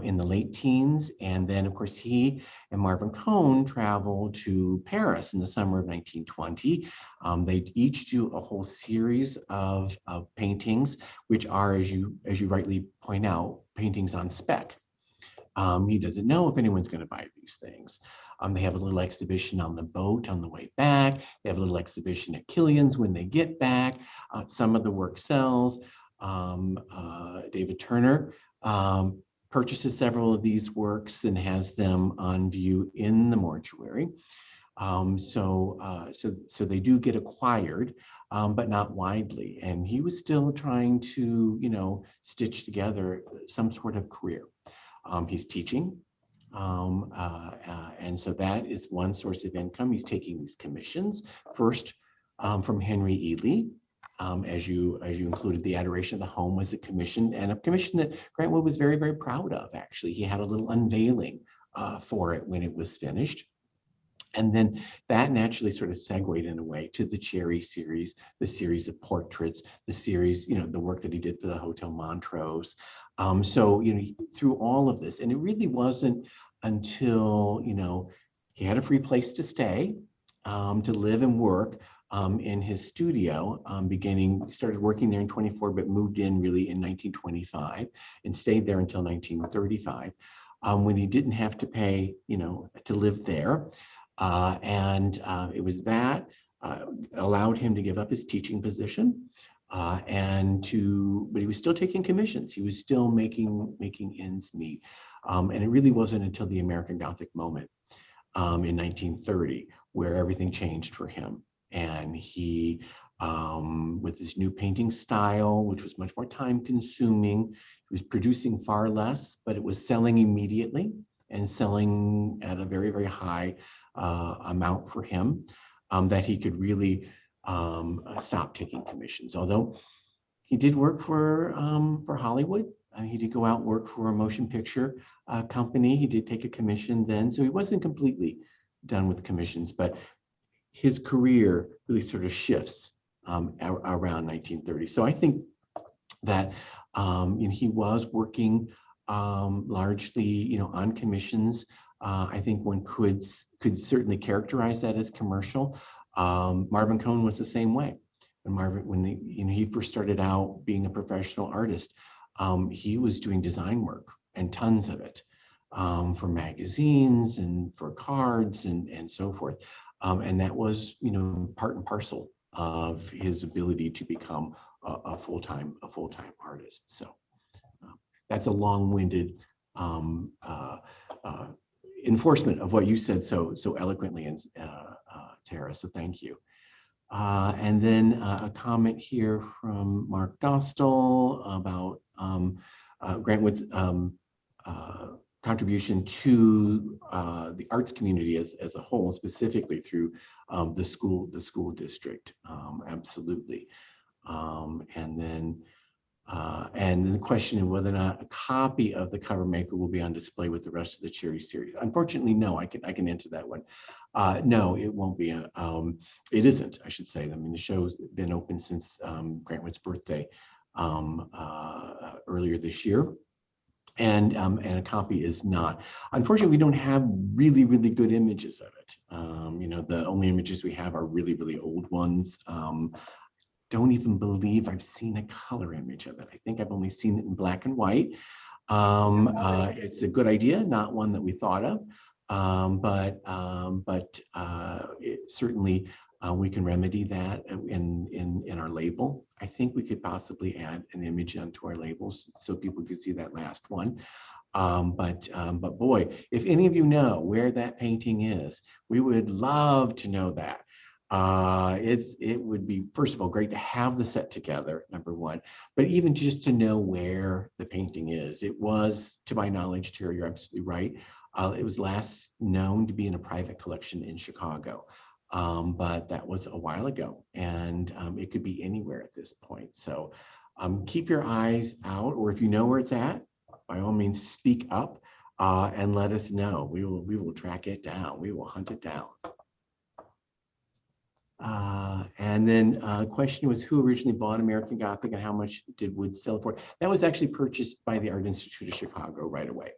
in the late teens. And then, of course, he and Marvin Cohen travel to Paris in the summer of 1920. They each do a whole series of paintings, which are, as you rightly point out, paintings on spec. He doesn't know if anyone's going to buy these things. They have a little exhibition on the boat on the way back. They have a little exhibition at Killian's when they get back. Some of the work sells. David Turner purchases several of these works and has them on view in the mortuary. So they do get acquired, but not widely. And he was still trying to, stitch together some sort of career. He's teaching. And so that is one source of income. He's taking these commissions, first from Henry Ely. As you included, the Adoration of the Home was a commission, and a commission that Grant Wood was very, very proud of, actually. He had a little unveiling for it when it was finished. And then that naturally sort of segued in a way to the Cherry series, the series of portraits, the series, the work that he did for the Hotel Montrose. So, through all of this, and it really wasn't until, he had a free place to stay, to live and work in his studio, started working there in 24, but moved in really in 1925 and stayed there until 1935, when he didn't have to pay, to live there. It was that allowed him to give up his teaching position. But he was still taking commissions. He was still making ends meet. And it really wasn't until the American Gothic moment in 1930 where everything changed for him. And he, with his new painting style, which was much more time consuming, he was producing far less, but it was selling immediately and selling at a very, very high amount for him, that he could really stop taking commissions. Although he did work for Hollywood, he did go out and work for a motion picture company. He did take a commission then, so he wasn't completely done with commissions, but his career really sort of shifts around 1930. So I think that he was working largely, on commissions. I think one could certainly characterize that as commercial. Marvin Cohen was the same way. When he first started out being a professional artist, he was doing design work, and tons of it, for magazines and for cards and so forth. And that was, part and parcel of his ability to become a full-time artist. So that's a long-winded enforcement of what you said so eloquently, and Tara. So thank you. And then a comment here from Mark Dostal about Grant Wood's contribution to the arts community as a whole, specifically through the school district. Absolutely. And then the question of whether or not a copy of the cover maker will be on display with the rest of the Cherry series. Unfortunately, no. I can answer that one. No, it won't be. It isn't, I should say. I mean, the show's been open since Grant Wood's birthday earlier this year. And a copy is not. Unfortunately, we don't have really, really good images of it. The only images we have are really, really old ones. Don't even believe I've seen a color image of it. I think I've only seen it in black and white. It's a good idea, not one that we thought of, but it certainly we can remedy that in our label. I think we could possibly add an image onto our labels so people could see that last one. But boy, if any of you know where that painting is, we would love to know that. It would be, first of all, great to have the set together, number one, but even just to know where the painting is. It was, to my knowledge, Terry, you're absolutely right. It was last known to be in a private collection in Chicago, but that was a while ago, and it could be anywhere at this point. So keep your eyes out, or if you know where it's at, by all means, speak up and let us know. We will track it down. We will hunt it down. And then the question was, who originally bought American Gothic and how much did Wood sell it for? That was actually purchased by the Art Institute of Chicago right away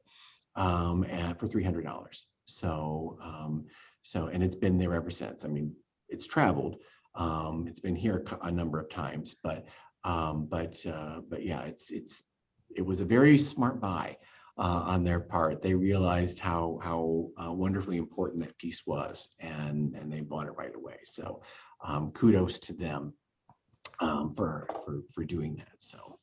for $300. So, and it's been there ever since. I mean, it's traveled. It's been here a number of times, but yeah, it was a very smart buy on their part. They realized how wonderfully important that piece was, and they bought it right away. So kudos to them for doing that. So,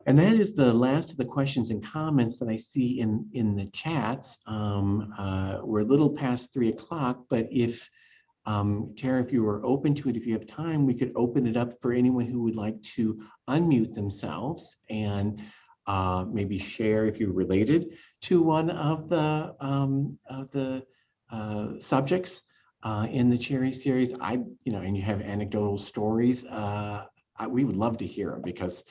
and that is the last of the questions and comments that I see in the chats. We're a little past 3 o'clock, but if Tara, if you were open to it, if you have time, we could open it up for anyone who would like to unmute themselves and maybe share if you're related to one of the subjects in the Cherry series. And you have anecdotal stories. We would love to hear them, because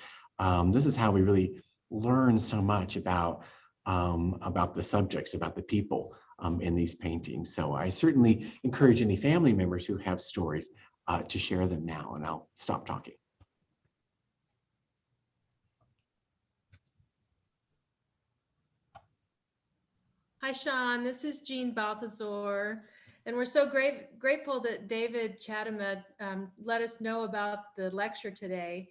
this is how we really learn so much about the subjects, about the people in these paintings. So I certainly encourage any family members who have stories to share them now, and I'll stop talking. Hi, Sean. This is Jean Balthazar. And we're so grateful that David Chatham let us know about the lecture today.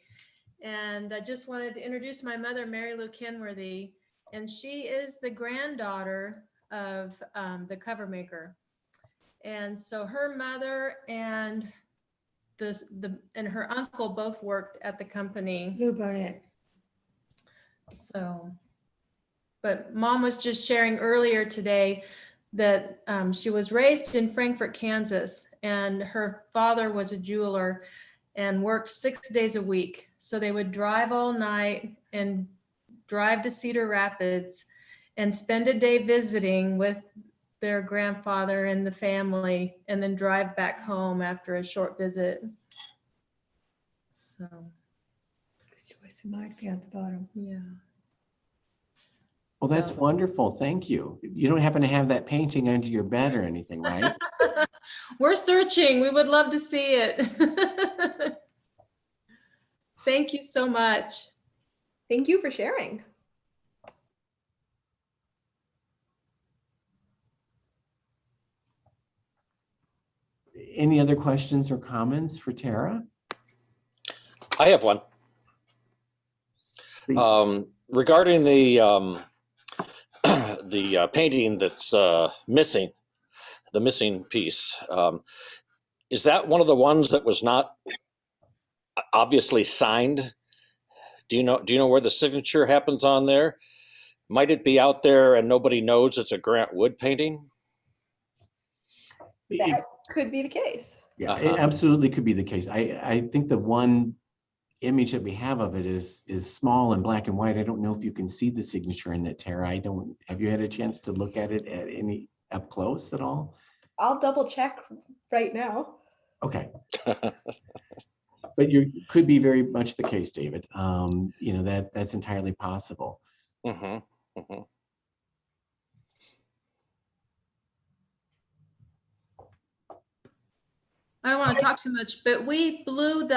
And I just wanted to introduce my mother, Mary Lou Kenworthy. And she is the granddaughter of the cover maker. And so her mother and her uncle both worked at the company. W Barnett. So, but Mom was just sharing earlier today that she was raised in Frankfort, Kansas, and her father was a jeweler and worked 6 days a week. So they would drive all night and drive to Cedar Rapids and spend a day visiting with their grandfather and the family, and then drive back home after a short visit. So, Joyce and Mike at the bottom. yeah. Well, that's wonderful. Thank you. You don't happen to have that painting under your bed or anything, right? We're searching. We would love to see it. Thank you so much. Thank you for sharing. Any other questions or comments for Tara? I have one. Please. Regarding the the painting that's missing, the missing piece, is that one of the ones that was not obviously signed? Do you know where the signature happens on there? Might it be out there and nobody knows it's a Grant Wood painting? That could be the case. Yeah, it absolutely could be the case. I think the one image that we have of it is small and black and white. I don't know if you can see the signature in that, Tara. Have you had a chance to look at it at any up close at all? I'll double check right now. Okay. But could be very much the case, David. You know, that's entirely possible. Mm-hmm. Mm-hmm. I don't want to talk too much, but we blew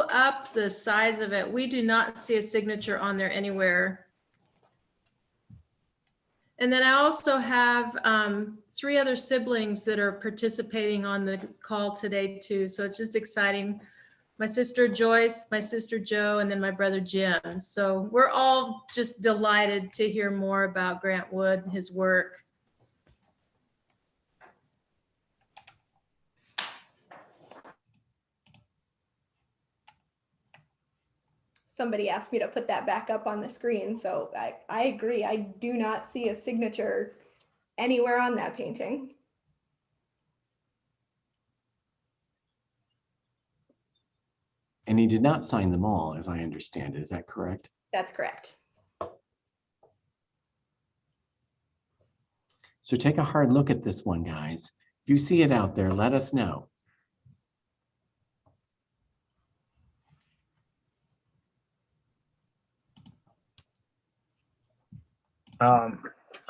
up the size of it. We do not see a signature on there anywhere. And then I also have 3 other siblings that are participating on the call today too. So it's just exciting. My sister Joyce, my sister Jo, and then my brother Jim. So we're all just delighted to hear more about Grant Wood and his work. Somebody asked me to put that back up on the screen, so I agree. I do not see a signature anywhere on that painting. And he did not sign them all, as I understand it. Is that correct? That's correct. So take a hard look at this one, guys. If you see it out there, let us know.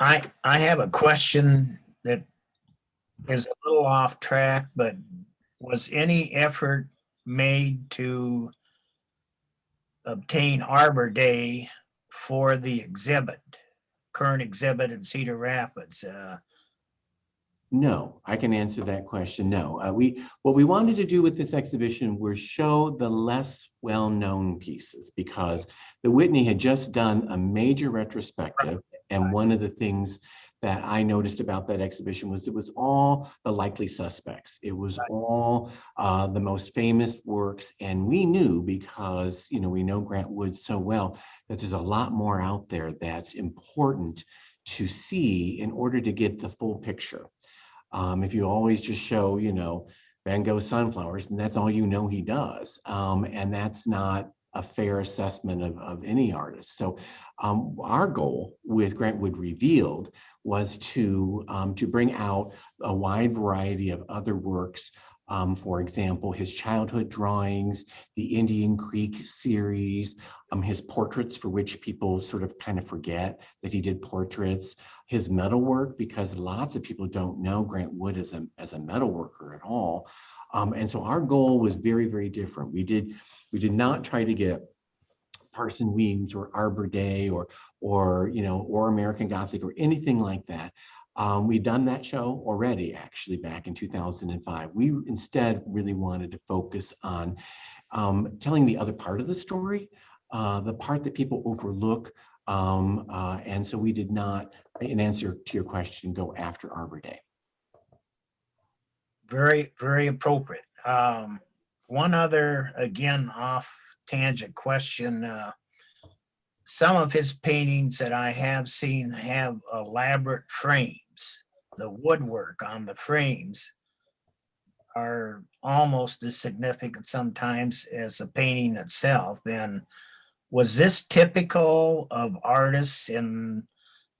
I have a question that is a little off track, but was any effort made to obtain Arbor Day for the current exhibit in Cedar Rapids? No, I can answer that question. No, what we wanted to do with this exhibition was show the less well-known pieces, because the Whitney had just done a major retrospective, and one of the things that I noticed about that exhibition was it was all the likely suspects. It was all the most famous works, and we knew, because we know Grant Wood so well, that there's a lot more out there that's important to see in order to get the full picture. If you always just show, Van Gogh sunflowers, and that's all he does, and that's not a fair assessment of any artist. So our goal with Grant Wood Revealed was to bring out a wide variety of other works. For example, his childhood drawings, the Indian Creek series, his portraits, for which people sort of kind of forget that he did portraits, his metalwork, because lots of people don't know Grant Wood as a metalworker at all. And so our goal was very, very different. We did not try to get Parson Weems or Arbor Day or American Gothic or anything like that. We'd done that show already, actually, back in 2005. We instead really wanted to focus on telling the other part of the story, the part that people overlook. And so we did not, in answer to your question, go after Arbor Day. Very, very appropriate. One other, again, off tangent question. Some of his paintings that I have seen have elaborate frames. The woodwork on the frames are almost as significant sometimes as the painting itself. And was this typical of artists in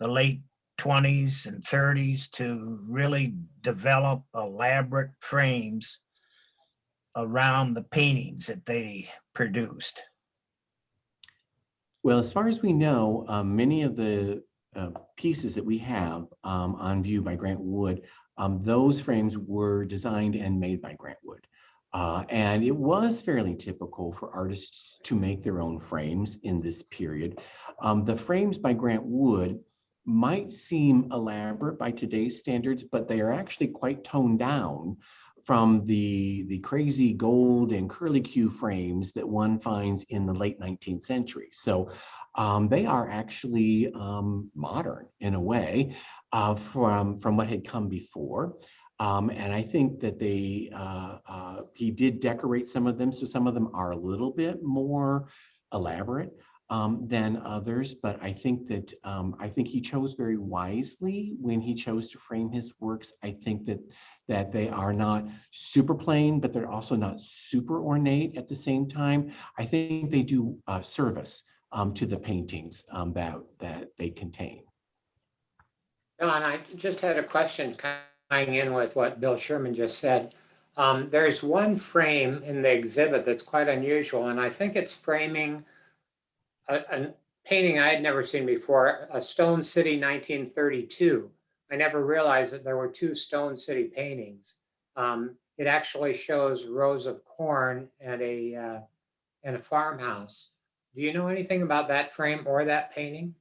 the late 20s and 30s to really develop elaborate frames around the paintings that they produced? Well, as far as we know, many of the pieces that we have on view by Grant Wood, those frames were designed and made by Grant Wood. And it was fairly typical for artists to make their own frames in this period. The frames by Grant Wood might seem elaborate by today's standards, but they are actually quite toned down from the crazy gold and curlicue frames that one finds in the late 19th century. So they are actually modern in a way from what had come before. And I think that he did decorate some of them. So some of them are a little bit more elaborate than others, but I think that he chose very wisely when he chose to frame his works. I think that they are not super plain, but they're also not super ornate at the same time. I think they do service to the paintings that they contain. Don, I just had a question tying in with what Bill Sherman just said. There's one frame in the exhibit that's quite unusual, and I think it's framing a painting I had never seen before, a Stone City 1932. I never realized that there were two Stone City paintings. It actually shows rows of corn and a farmhouse. Do you know anything about that frame or that painting?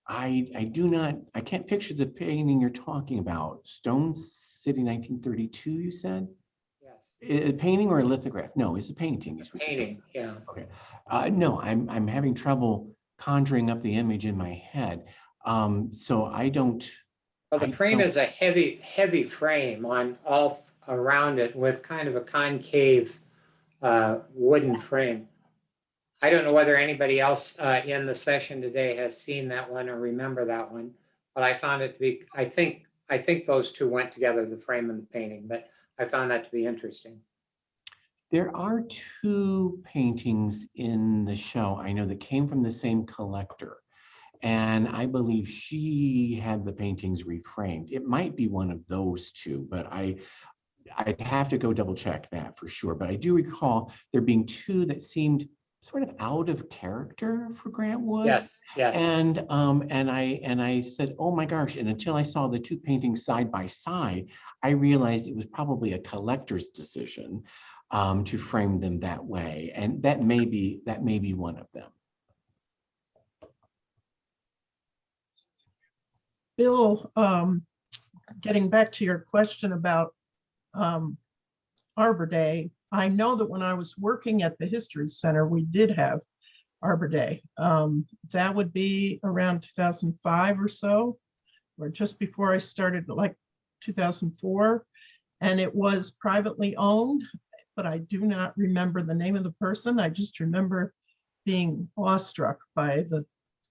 I do not, I can't picture the painting you're talking about. Stone City 1932, you said? Yes. A painting or a lithograph? No, it's a painting. It's a painting, yeah. Okay. No, I'm having trouble conjuring up the image in my head. So I don't. Well, the frame is a heavy frame on all around it with kind of a concave wooden frame. I don't know whether anybody else in the session today has seen that one or remember that one, but I found it to be, I think those two went together, the frame and the painting, but I found that to be interesting. There are two paintings in the show I know that came from the same collector, and I believe she had the paintings reframed. It might be one of those two, but I'd have to go double check that for sure. But I do recall there being two that seemed sort of out of character for Grant Wood. Yes, yes. And I said, oh my gosh, and until I saw the two paintings side by side, I realized it was probably a collector's decision to frame them that way. And that may be one of them. Bill, getting back to your question about Arbor Day, I know that when I was working at the History Center, we did have Arbor Day. That would be around 2005 or so, or just before I started, like 2004. And it was privately owned, but I do not remember the name of the person. I just remember being awestruck by the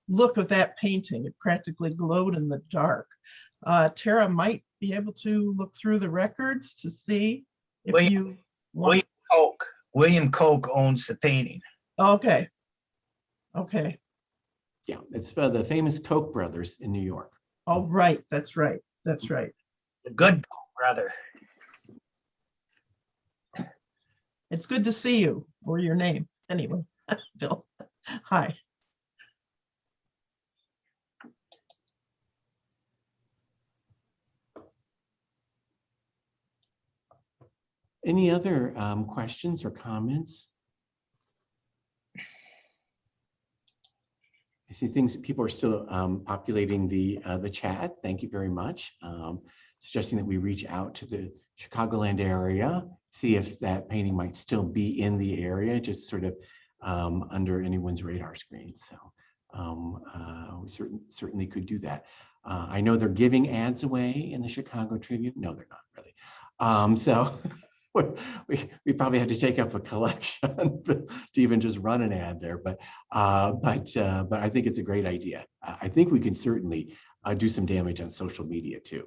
look of that painting. It practically glowed in the dark. Tara might be able to look through the records to see if you want. William Koch owns the painting. Okay. Okay. Yeah, it's the famous Koch brothers in New York. Oh, right. That's right. That's right. The good Koch brother. It's good to see you for your name. Anyway, Bill, hi. Any other questions or comments? I see people are still populating the chat. Thank you very much. Suggesting that we reach out to the Chicagoland area, see if that painting might still be in the area, just sort of under anyone's radar screen. So we certainly could do that. I know they're giving ads away in the Chicago Tribune. No, they're not really. So we probably have to take up a collection to even just run an ad there. But I think it's a great idea. I think we can certainly do some damage on social media too.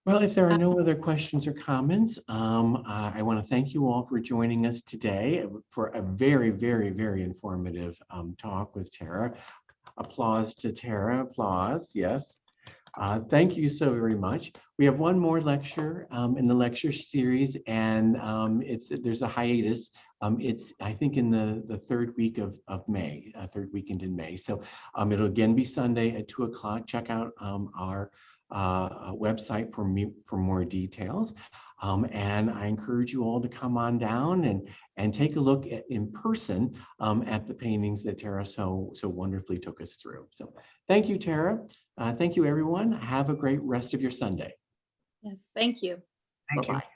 Well, if there are no other questions or comments, I want to thank you all for joining us today for a very, very, very informative talk with Tara. Applause to Tara, applause, yes. Thank you so very much. We have one more lecture in the lecture series, and there's a hiatus. It's, I think, in the third week of May, third weekend in May. So it'll again be Sunday at 2 o'clock. Check out our website for more details. And I encourage you all to come on down and take a look in person at the paintings that Tara so wonderfully took us through. So thank you, Tara. Thank you, everyone. Have a great rest of your Sunday. Yes, thank you. Thank you. Bye-bye.